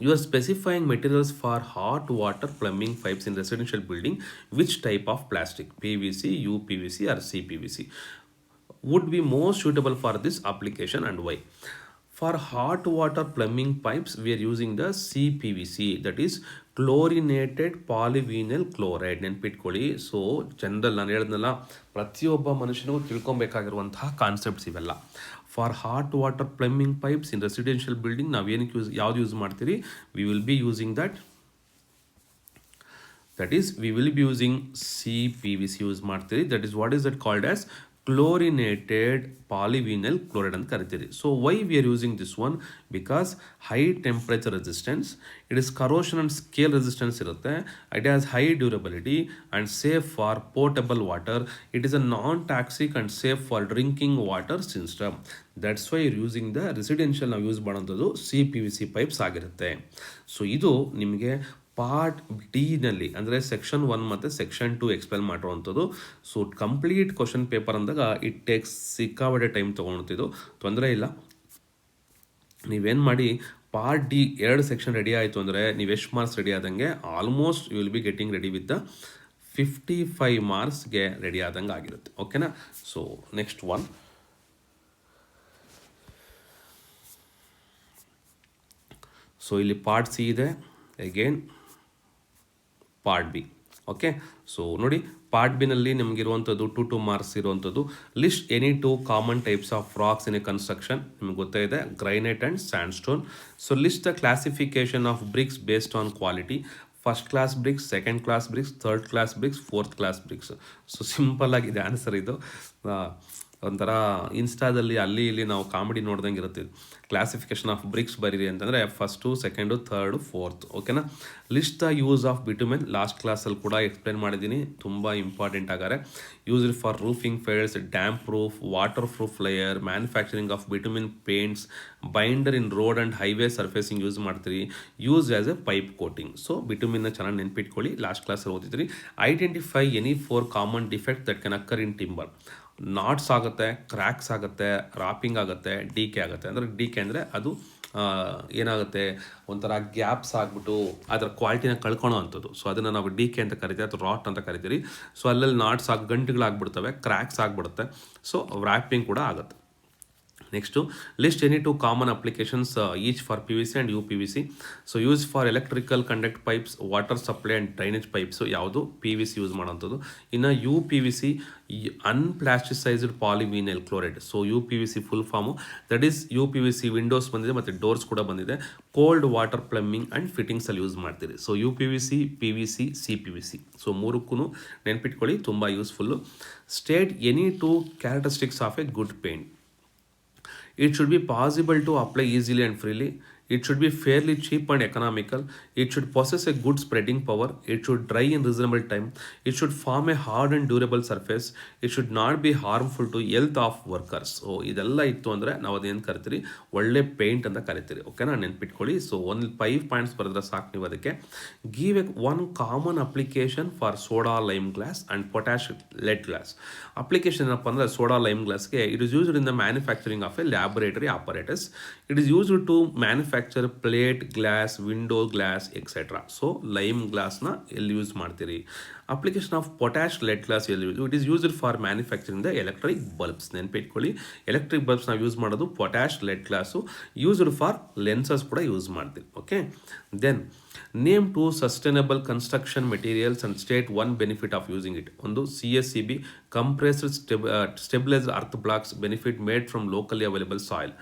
you are specifying materials for hot water plumbing pipes in residential building. Which type of plastic, PVC, UPVC or CPVC would be most suitable for this application and why? For hot water plumbing pipes we are using the CPVC, that is chlorinated polyvinyl chloride. ನೆನ್ಪಿಟ್ಕೊಳ್ಳಿ. ಸೊ ಜನರಲ್ ನಾನು ಹೇಳಿದ್ನಲ್ಲ, ಪ್ರತಿಯೊಬ್ಬ ಮನುಷ್ಯನಿಗೂ ತಿಳ್ಕೊಬೇಕಾಗಿರುವಂತಹ ಕಾನ್ಸೆಪ್ಟ್ಸ್ ಇವೆಲ್ಲ. For hot water plumbing pipes in residential building ನಾವು ಏನಕ್ಕೆ ಯಾವ್ದು ಯೂಸ್ ಮಾಡ್ತೀರಿ, we will be using that is we will be using CPVC use ಮಾಡ್ತೀರಿ. That is what is that called as chlorinated polyvinyl chloride ಅಂತ ಕರಿತೀರಿ. So why we are using this one, because high temperature resistance, it is corrosion and scale resistance ಇರುತ್ತೆ, it has high durability and safe for portable water, it is a non toxic and safe for drinking water system. That's why using the residential ನಾವು ಯೂಸ್ ಮಾಡೋಂಥದ್ದು CPVC ಪೈಪ್ಸ್ ಆಗಿರುತ್ತೆ. ಸೊ ಇದು ನಿಮಗೆ ಪಾರ್ಟ್ ಡಿನಲ್ಲಿ ಅಂದರೆ ಸೆಕ್ಷನ್ 1 ಮತ್ತು ಸೆಕ್ಷನ್ 2 ಎಕ್ಸ್ಪ್ಲೇನ್ ಮಾಡಿರುವಂಥದ್ದು. ಸೊ ಕಂಪ್ಲೀಟ್ ಕ್ವಶನ್ ಪೇಪರ್ ಅಂದಾಗ ಇಟ್ ಟೇಕ್ಸ್ ಸಿಕ್ಕಾಬಟ್ಟೆ ಟೈಮ್ ತೊಗೊಳ್ತಿದ್ದು, ತೊಂದರೆ ಇಲ್ಲ. ನೀವೇನು ಮಾಡಿ, ಪಾರ್ಟ್ ಡಿ 2 ಸೆಕ್ಷನ್ ರೆಡಿ ಆಯಿತು ಅಂದರೆ ನೀವು ಎಷ್ಟು ಮಾರ್ಕ್ಸ್ ರೆಡಿ ಆದಂಗೆ almost you will be getting ready with the 55 ಮಾರ್ಕ್ಸ್ಗೆ ರೆಡಿ ಆದಂಗೆ ಆಗಿರುತ್ತೆ. ಓಕೆನಾ. ಸೊ ನೆಕ್ಸ್ಟ್ ಒನ್, ಸೊ ಇಲ್ಲಿ ಪಾರ್ಟ್ ಸಿ ಇದೆ, again part B. Okay, so ನೋಡಿ ಪಾರ್ಟ್ ಬಿನಲ್ಲಿ ನಿಮಗಿರುವಂಥದ್ದು 2 ಮಾರ್ಕ್ಸ್ ಇರುವಂಥದ್ದು. List any 2 common types of rocks in a construction. ನಿಮ್ಗೆ ಗೊತ್ತಾಯಿದೆ, granite and sand stone. So list the classification of bricks based on quality. First class bricks, second class bricks, third class bricks, fourth class bricks. So simple ಆಗಿದೆ ಆನ್ಸರ್ ಇದು. ಒಂಥರ ಇನ್ಸ್ಟಾದಲ್ಲಿ ಅಲ್ಲಿ ಇಲ್ಲಿ ನಾವು ಕಾಮಿಡಿ ನೋಡ್ದಂಗೆ ಇರುತ್ತೆ. ಕ್ಲಾಸಿಫಿಕೇಶನ್ ಆಫ್ ಬ್ರಿಕ್ಸ್ ಬರೀರಿ ಅಂತಂದರೆ ಫಸ್ಟು, ಸೆಕೆಂಡು, ಥರ್ಡು, ಫೋರ್ತ್. ಓಕೆನಾ. List the use of bitumen. Last ಕ್ಲಾಸಲ್ಲಿ ಕೂಡ ಎಕ್ಸ್ಪ್ಲೇನ್ ಮಾಡಿದ್ದೀನಿ, ತುಂಬ ಇಂಪಾರ್ಟೆಂಟ್ ಆಗಾರೆ. Used for roofing felts, damp proof, water proof layer, manufacturing of bitumen paints, binder in road and highway surfacing use ಮಾಡ್ತೀರಿ. Use as a pipe coating. So ಬಿಟುಮಿನ್ನ ಚೆನ್ನಾಗಿ ನೆನ್ಪಿಟ್ಕೊಳ್ಳಿ, ಲಾಸ್ಟ್ ಕ್ಲಾಸಲ್ಲಿ ಓದಿದ್ರಿ. Identify any 4 common defect that can occur in timber. Knots ಆಗುತ್ತೆ, ಕ್ರ್ಯಾಕ್ಸ್ ಆಗುತ್ತೆ, ರಾಪಿಂಗ್ ಆಗುತ್ತೆ, ಡಿ ಕೆ ಆಗುತ್ತೆ. ಅಂದರೆ ಡಿ ಕೆ ಅಂದರೆ ಅದು ಏನಾಗುತ್ತೆ, ಒಂಥರ ಗ್ಯಾಪ್ಸ್ ಆಗಿಬಿಟ್ಟು ಅದರ ಕ್ವಾಲಿಟಿನ ಕಳ್ಕೊಳ್ಳೋ ಅಂಥದ್ದು. ಸೊ ಅದನ್ನು ನಾವು ಡಿ ಕೆ ಅಂತ ಕರಿತೀವಿ, ಅಥವಾ ರಾಟ್ ಅಂತ ಕರಿತೀರಿ. ಸೊ ಅಲ್ಲಲ್ಲಿ ನಾಟ್ಸ್ ಆಗಿ ಗಂಟುಗಳಾಗ್ಬಿಡ್ತವೆ, ಕ್ರ್ಯಾಕ್ಸ್ ಆಗಿಬಿಡುತ್ತೆ. ಸೊ ರ್ಯಾಪಿಂಗ್ ಕೂಡ ಆಗುತ್ತೆ. Next, list any 2 common applications each for PVC and UPVC. So use for electrical conduct pipes, water supply and drainage pipes ಯಾವುದು PVC ಯೂಸ್ ಮಾಡೋಂಥದ್ದು. ಇನ್ನು UPVC unplasticised polyvinyl chloride. So UPVC full form, that is UPVC windows ಬಂದಿದೆ ಮತ್ತು ಡೋರ್ಸ್ ಕೂಡ ಬಂದಿದೆ. ಕೋಲ್ಡ್ ವಾಟರ್ ಪ್ಲಂಬಿಂಗ್ ಆ್ಯಂಡ್ ಫಿಟ್ಟಿಂಗ್ಸಲ್ಲಿ ಯೂಸ್ ಮಾಡ್ತೀರಿ. So UPVC, PVC, CPVC. So ಮೂರಕ್ಕೂ ನೆನ್ಪಿಟ್ಕೊಳ್ಳಿ, ತುಂಬ useful. State any 2 characteristics of A good paint. It should be possible to apply easily and freely. It should be fairly cheap and economical. It should possess a good spreading power. It should dry in reasonable time. It should form a hard and durable surface. It should not be harmful to health of workers. So ಇದೆಲ್ಲ ಇತ್ತು ಅಂದರೆ ನಾವು ಅದೇನು ಕರಿತೀರಿ, ಒಳ್ಳೆ ಪೇಂಟ್ ಅಂತ ಕರಿತೀರಿ. ಓಕೆನಾ, ನೆನ್ಪಿಟ್ಕೊಳ್ಳಿ. ಸೊ 5 ಪಾಯಿಂಟ್ಸ್ ಬರೆದ್ರೆ ಸಾಕು ನೀವು ಅದಕ್ಕೆ. Give a 1 common application for soda lime glass and potash lead glass. Application ಏನಪ್ಪ ಅಂದರೆ ಸೋಡಾ ಲೈಮ್ ಗ್ಲಾಸ್ಗೆ it is used in the manufacturing of a laboratory apparatus. It is used to manufacture plate glass, window glass etcetera. So lime ಗ್ಲಾಸ್ನ ಎಲ್ಲಿ ಯೂಸ್ ಮಾಡ್ತೀರಿ. Application of potash lead glass ಎಲ್ಲಿ use, it is used for manufacturing the electric bulbs. ನೆನ್ಪಿಟ್ಕೊಳ್ಳಿ, ಎಲೆಕ್ಟ್ರಿಕ್ ಬಲ್ಬ್ಸ್ ನಾವು ಯೂಸ್ ಮಾಡೋದು potash lead glass. Used for lenses ಕೂಡ ಯೂಸ್ ಮಾಡ್ತೀವಿ. Okay, then name 2 sustainable construction materials and state 1 benefit of using it. ಒಂದು CSCB, compressed stabilised earth blocks, benefit made from locally available soil.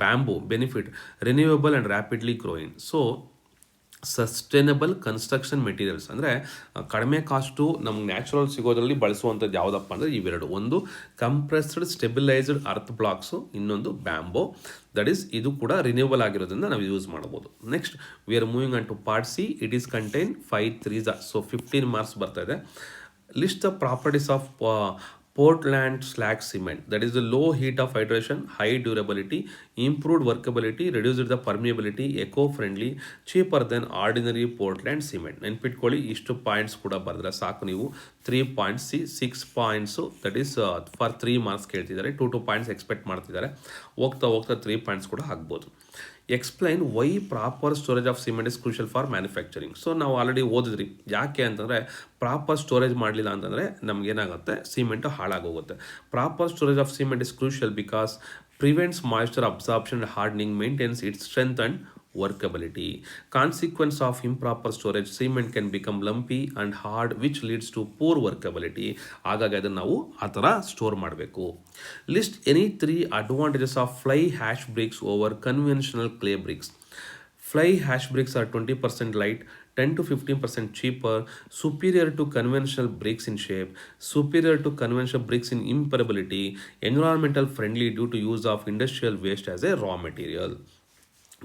Bamboo, benefit renewable and rapidly growing. So sustainable construction materials ಅಂದರೆ ಕಡಿಮೆ ಕಾಸ್ಟು ನಮ್ಗೆ ನ್ಯಾಚುರಲ್ ಸಿಗೋದ್ರಲ್ಲಿ ಬಳಸುವಂಥದ್ದು ಯಾವುದಪ್ಪ ಅಂದರೆ ಇವೆರಡು. ಒಂದು ಕಂಪ್ರೆಸ್ಡ್ ಸ್ಟೆಬಿಲೈಸ್ಡ್ ಅರ್ತ್ ಬ್ಲಾಕ್ಸು, ಇನ್ನೊಂದು ಬ್ಯಾಂಬೋ. ದಟ್ ಈಸ್ ಇದು ಕೂಡ ರಿನ್ಯೂವಲ್ ಆಗಿರೋದ್ರಿಂದ ನಾವು ಯೂಸ್ ಮಾಡ್ಬೋದು. Next we are moving on to part C. It is contain 5 3s. So 15 marks ಬರ್ತಾ ಇದೆ. List the properties of Portland slag cement. That is the low heat of hydration, high durability, improved workability, reduced the permeability, eco-friendly, cheaper than ordinary Portland cement. ನೆನ್ಪಿಟ್ಕೊಳ್ಳಿ, ಇಷ್ಟು ಪಾಯಿಂಟ್ಸ್ ಕೂಡ ಬರೆದ್ರೆ ಸಾಕು ನೀವು. 3 points, 6 points, that is for 3 marks ಕೇಳ್ತಿದ್ದಾರೆ. 2 ಪಾಯಿಂಟ್ಸ್ ಎಕ್ಸ್ಪೆಕ್ಟ್ ಮಾಡ್ತಿದ್ದಾರೆ. ಹೋಗ್ತಾ 3 ಪಾಯಿಂಟ್ಸ್ ಕೂಡ ಆಗ್ಬೋದು. Explain why proper storage of cement is crucial for manufacturing. So ನಾವು ಆಲ್ರೆಡಿ ಓದಿದ್ರಿ, ಯಾಕೆ ಅಂತಂದರೆ ಪ್ರಾಪರ್ ಸ್ಟೋರೇಜ್ ಮಾಡಲಿಲ್ಲ ಅಂತಂದರೆ ನಮಗೇನಾಗುತ್ತೆ, ಸಿಮೆಂಟು ಹಾಳಾಗೋಗುತ್ತೆ. Proper storage of cement is crucial because prevents moisture absorption and hardening, maintains its strength and workability. Consequence of improper storage, cement can become lumpy and hard, which leads to poor workability. ಹಾಗಾಗಿ ಅದನ್ನು ನಾವು ಆ ಥರ ಸ್ಟೋರ್ ಮಾಡಬೇಕು. List any 3 advantages of fly hash bricks over conventional clay bricks. Fly hash bricks are 20% light, 10 to 15% cheaper, superior to conventional bricks in shape, superior to conventional bricks in impermeability, environmental friendly due to use of industrial waste as a raw material.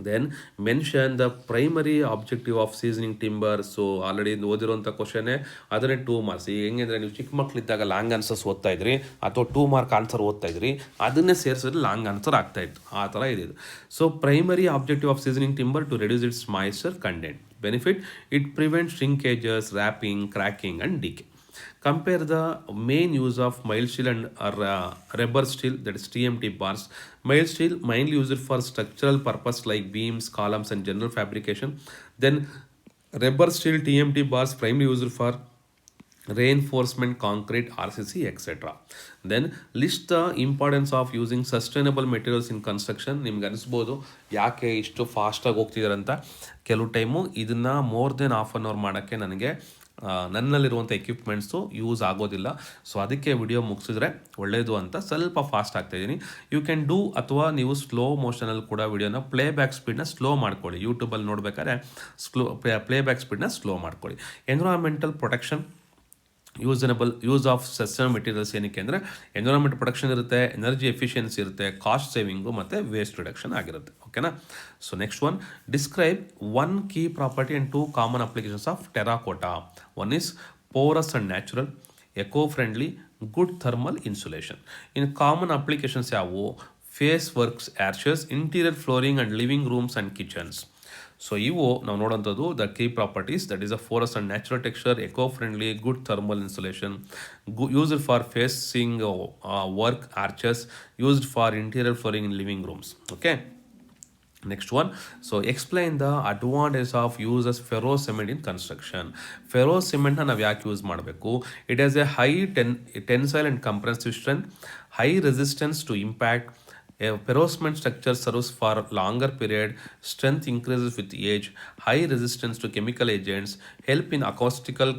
Then mention the primary objective of seasoning timber. So already ಓದಿರೋಂಥ ಕ್ವಶನ್ನೇ, ಅದನ್ನೇ 2 ಮಾರ್ಕ್ಸ್. ಹೆಂಗೆಂದರೆ ನೀವು ಚಿಕ್ಕ ಮಕ್ಕಳಿದ್ದಾಗ ಲಾಂಗ್ ಆನ್ಸರ್ಸ್ ಓದ್ತಾ ಇದ್ರಿ ಅಥವಾ 2 ಮಾರ್ಕ್ ಆನ್ಸರ್ ಓದ್ತಾ ಇದ್ರಿ, ಅದನ್ನೇ ಸೇರಿಸಿದ್ರೆ ಲಾಂಗ್ ಆನ್ಸರ್ ಆಗ್ತಾಯಿತ್ತು. ಆ ಥರ ಇದೆ. So primary objective of seasoning timber to reduce its moisture content. Benefit, it prevent shrinkages, wrapping, cracking and decay. Compare the main use of mild steel and rubber steel, that is TMT bars. Mild steel mainly used for structural purpose like beams, columns and general fabrication. Then rubber steel TMT bars primarily used for reinforcement concrete, RCC, etc. Then list the importance of using sustainable materials in construction. ನಿಮ್ಗೆ ಅನಿಸ್ಬೋದು ಯಾಕೆ ಇಷ್ಟು ಫಾಸ್ಟಾಗಿ ಹೋಗ್ತಿದಾರಂತ. ಕೆಲವು ಟೈಮು ಇದನ್ನು more than half an hour ಮಾಡೋಕ್ಕೆ ನನಗೆ ನನ್ನಲ್ಲಿರುವಂಥ ಎಕ್ವಿಪ್ಮೆಂಟ್ಸು ಯೂಸ್ ಆಗೋದಿಲ್ಲ. ಸೊ ಅದಕ್ಕೆ ವಿಡಿಯೋ ಮುಗಿಸಿದ್ರೆ ಒಳ್ಳೆಯದು ಅಂತ ಸ್ವಲ್ಪ ಫಾಸ್ಟ್ ಆಗ್ತಾಯಿದ್ದೀನಿ. ಯು ಕ್ಯಾನ್ ಡೂ, ಅಥವಾ ನೀವು ಸ್ಲೋ ಮೋಷನಲ್ಲಿ ಕೂಡ ವಿಡಿಯೋನ ಪ್ಲೇಬ್ಯಾಕ್ ಸ್ಪೀಡ್ನ ಸ್ಲೋ ಮಾಡ್ಕೊಳ್ಳಿ. ಯೂಟ್ಯೂಬಲ್ಲಿ ನೋಡ್ಬೇಕಾದ್ರೆ ಪ್ಲೇಬ್ಯಾಕ್ ಸ್ಪೀಡ್ನ ಸ್ಲೋ ಮಾಡ್ಕೊಳ್ಳಿ. Environmental protection, use of sustainable materials ಏನಕ್ಕೆ ಅಂದರೆ ಎನ್ವಿರಾನ್ಮೆಂಟ್ ಪ್ರೊಟೆಕ್ಷನ್ ಇರುತ್ತೆ, ಎನರ್ಜಿ ಎಫಿಷಿಯನ್ಸಿ ಇರುತ್ತೆ, ಕಾಸ್ಟ್ ಸೇವಿಂಗು ಮತ್ತು ವೇಸ್ಟ್ ರಿಡಕ್ಷನ್ ಆಗಿರುತ್ತೆ. ಓಕೆನಾ. So next one, describe one key property and two common applications of terracotta. One is porous and natural, eco friendly, good thermal insulation. ಇನ್ನು ಕಾಮನ್ ಅಪ್ಲಿಕೇಶನ್ಸ್ ಯಾವುವು? Face works, arches, interior flooring and living rooms and kitchens. So ಇವು ನಾವು ನೋಡೋಂಥದ್ದು the key properties. That is a porous and natural texture, eco friendly, good thermal insulation, used for facing work, arches, used for interior flooring in living rooms. Okay. Next one, so explain the advantage of uses ferro cement in construction. Ferro ಸಿಮೆಂಟ್ನ ನಾವು ಯಾಕೆ ಯೂಸ್ ಮಾಡಬೇಕು? It has a high tensile and compressive strength, high resistance to impact. A ferrocement structure serves for longer period, strength increases with age, high resistance to chemical agents, help in acoustical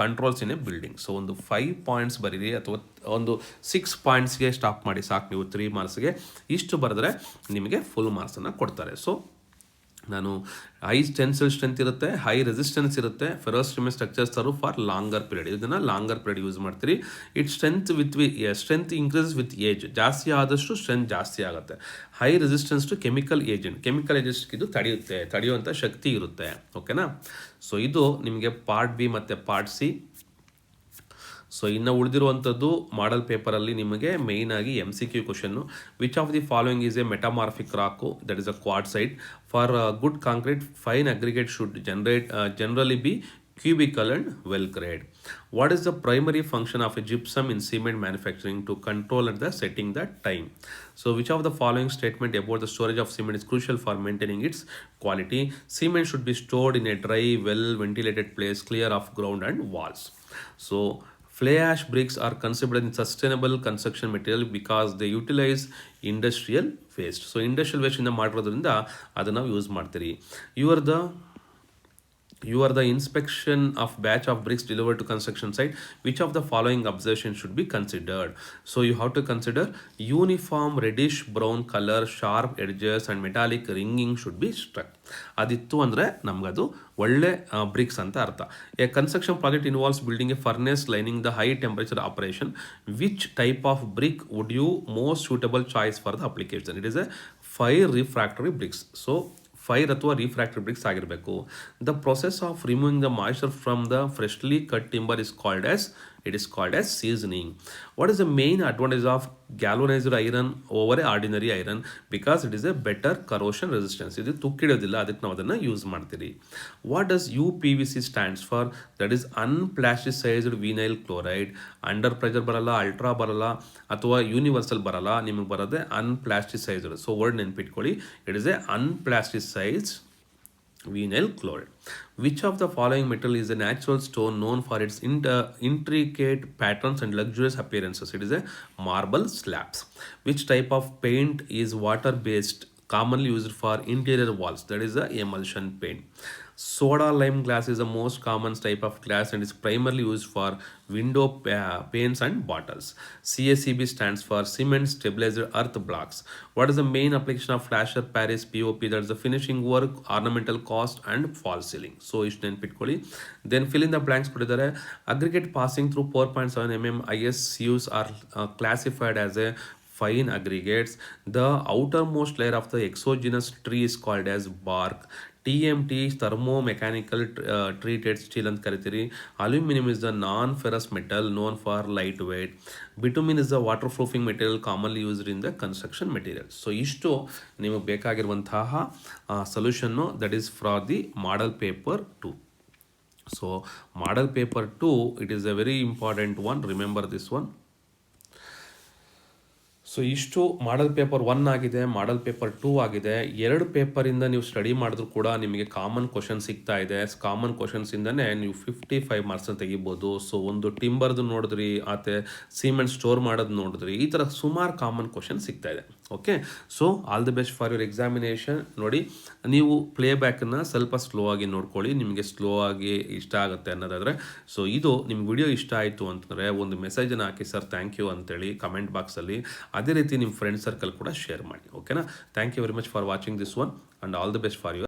controls in a building. So ಒಂದು 5 ಪಾಯಿಂಟ್ಸ್ ಬರೀರಿ, ಅಥವಾ ಒಂದು 6 ಪಾಯಿಂಟ್ಸ್ಗೆ ಸ್ಟಾಪ್ ಮಾಡಿ ಸಾಕು. ನೀವು 3 ಮಾರ್ಕ್ಸ್ಗೆ ಇಷ್ಟು ಬರೆದ್ರೆ ನಿಮಗೆ ಫುಲ್ ಮಾರ್ಕ್ಸನ್ನು ಕೊಡ್ತಾರೆ. ಸೊ ನಾನು ಹೈ ಟೆನ್ಸೈಲ್ ಸ್ಟ್ರೆಂತ್ ಇರುತ್ತೆ, ಹೈ ರೆಸಿಸ್ಟೆನ್ಸ್ ಇರುತ್ತೆ, ferrocement structures serve for longer period. ಇದನ್ನು ಲಾಂಗರ್ ಪೀರಿಯಡ್ ಯೂಸ್ ಮಾಡ್ತೀರಿ. It strength increase with age. ಜಾಸ್ತಿ ಆದಷ್ಟು ಸ್ಟ್ರೆಂತ್ ಜಾಸ್ತಿ ಆಗುತ್ತೆ. High resistance to chemical agent ಇದು ತಡೆಯುವಂಥ ಶಕ್ತಿ ಇರುತ್ತೆ. ಓಕೆನಾ. ಸೊ ಇದು ನಿಮಗೆ ಪಾರ್ಟ್ ಬಿ ಮತ್ತು ಪಾರ್ಟ್ ಸಿ. ಸೊ ಇನ್ನು ಉಳಿದಿರುವಂಥದ್ದು ಮಾಡಲ್ ಪೇಪರಲ್ಲಿ ನಿಮಗೆ ಮೇಯ್ನಾಗಿ MCQ ಕ್ವಶನ್ನು. Which of the following is a metamorphic rock, that is a ಕ್ವಾರ್ಟ್ಸೈಟ್. For good concrete, fine aggregate should generally be cubical and well grade. What is the primary function of a gypsum in cement manufacturing? To control at the setting the time. So which of the following statement about the storage of cement is crucial for maintaining its quality? Cement should be stored in a dry, well ventilated place, clear of ground and walls. So fly ash bricks are considered in sustainable construction material because they utilize industrial waste. So industrial waste ಇಂದ ಮಾಡಿರೋದ್ರಿಂದ ಅದನ್ನು ನಾವು ಯೂಸ್ ಮಾಡ್ತೀರಿ. You are the inspection of batch of bricks delivered to construction site. Which of the following observations should be considered? So you have to consider uniform reddish brown color, sharp edges and metallic ringing should be struck. ಅದಿತ್ತು ಅಂದರೆ ನಮಗದು ಒಳ್ಳೆ ಬ್ರಿಕ್ಸ್ ಅಂತ ಅರ್ಥ. A construction project involves building a furnace lining the high temperature operation. Which type of brick would you most suitable choice for the application? It is a 5 refractory bricks. So 5 ಅಥವಾ ರಿಫ್ರಾಕ್ಟರಿ ಬ್ರಿಕ್ಸ್ ಆಗಿರಬೇಕು. The process of removing the moisture from the freshly cut timber is called as seasoning. What is the main advantage of galvanised iron over a ordinary iron? Because it is A better corrosion resistance. ಇದು ತುಕ್ಕಿಡೋದಿಲ್ಲ, ಅದಕ್ಕೆ ನಾವು ಅದನ್ನು ಯೂಸ್ ಮಾಡ್ತೀರಿ. What does UPVC stands for? That is unplasticised vinyl chloride. Under pressure ಬರಲ್ಲ, ಅಲ್ಟ್ರಾ ಬರಲ್ಲ, ಅಥವಾ ಯೂನಿವರ್ಸಲ್ ಬರಲ್ಲ. ನಿಮಗೆ ಬರೋದೆ ಅನ್ಪ್ಲಾಸ್ಟಿಸೈಸ್ಡ್. ಸೊ ವರ್ಡ್ ನೆನ್ಪಿಟ್ಕೊಳ್ಳಿ, it is a unplasticised vinyl chloride. Which of the following metal is a natural stone known for its intricate patterns and luxurious appearances? It is a marble slabs. Which type of paint is water based, commonly used for interior walls? That is the emulsion paint. Soda lime glass is the most common type of glass and is primarily used for window panes and bottles. CSCB stands for cement stabilized earth blocks. What is the main application of flasher Paris POP? That is the finishing work, ornamental cost and false ceiling. So ish ನೆನ್ಪಿಟ್ಕೊಳ್ಳಿ. Then fill in the blanks ಕೊಟ್ಟಿದ್ದಾರೆ. Aggregate passing through 4.7 mm ISUs are classified as a fine aggregates. The outermost layer of the exogenous tree is called as bark. TMT thermomechanical treated steel ಅಂತ ಕರಿತೀರಿ. Aluminum is the non-ferrous metal known for lightweight. Bitumen is the waterproofing material commonly used in the construction materials. So ಇಷ್ಟು ನಿಮಗೆ ಬೇಕಾಗಿರುವಂತಹ ಸೊಲ್ಯೂಷನ್ನು, that is from the model paper 2. So model paper 2, it is a very important one. Remember this one. So ಇಷ್ಟು ಮಾಡಲ್ ಪೇಪರ್ 1 ಆಗಿದೆ, ಮಾಡಲ್ ಪೇಪರ್ 2 ಆಗಿದೆ. 2 ಪೇಪರಿಂದ ನೀವು ಸ್ಟಡಿ ಮಾಡಿದ್ರು ಕೂಡ ನಿಮಗೆ ಕಾಮನ್ ಕ್ವಶನ್ ಸಿಗ್ತಾ ಇದೆ. ಕಾಮನ್ ಕ್ವಶನ್ಸಿಂದನೇ ನೀವು 55 ಮಾರ್ಕ್ಸ್ನ ತೆಗಿಬೋದು. ಸೊ ಒಂದು ಟಿಂಬರ್ದು ನೋಡಿದ್ರಿ, ಆತೆ ಸಿಮೆಂಟ್ ಸ್ಟೋರ್ ಮಾಡೋದು ನೋಡಿದ್ರಿ, ಈ ಥರ ಸುಮಾರು ಕಾಮನ್ ಕ್ವಶನ್ ಸಿಗ್ತಾ ಇದೆ. Okay, so all the best for your examination. ನೋಡಿ, ನೀವು ಪ್ಲೇಬ್ಯಾಕನ್ನು ಸ್ವಲ್ಪ ಸ್ಲೋ ಆಗಿ ನೋಡ್ಕೊಳ್ಳಿ, ನಿಮಗೆ ಸ್ಲೋ ಆಗಿ ಇಷ್ಟ ಆಗುತ್ತೆ ಅನ್ನೋದಾದರೆ. ಸೊ ಇದು ನಿಮ್ಮ ವಿಡಿಯೋ ಇಷ್ಟ ಆಯಿತು ಅಂತಂದರೆ ಒಂದು ಮೆಸೇಜನ್ನು ಹಾಕಿ, ಸರ್ ಥ್ಯಾಂಕ್ ಯು ಅಂತೇಳಿ ಕಮೆಂಟ್ ಬಾಕ್ಸಲ್ಲಿ. ಅದೇ ರೀತಿ ನಿಮ್ಮ ಫ್ರೆಂಡ್ ಸರ್ಕಲ್ ಕೂಡ ಶೇರ್ ಮಾಡಿ. ಓಕೆನಾ? Thank you very much for watching this one and all the best for you.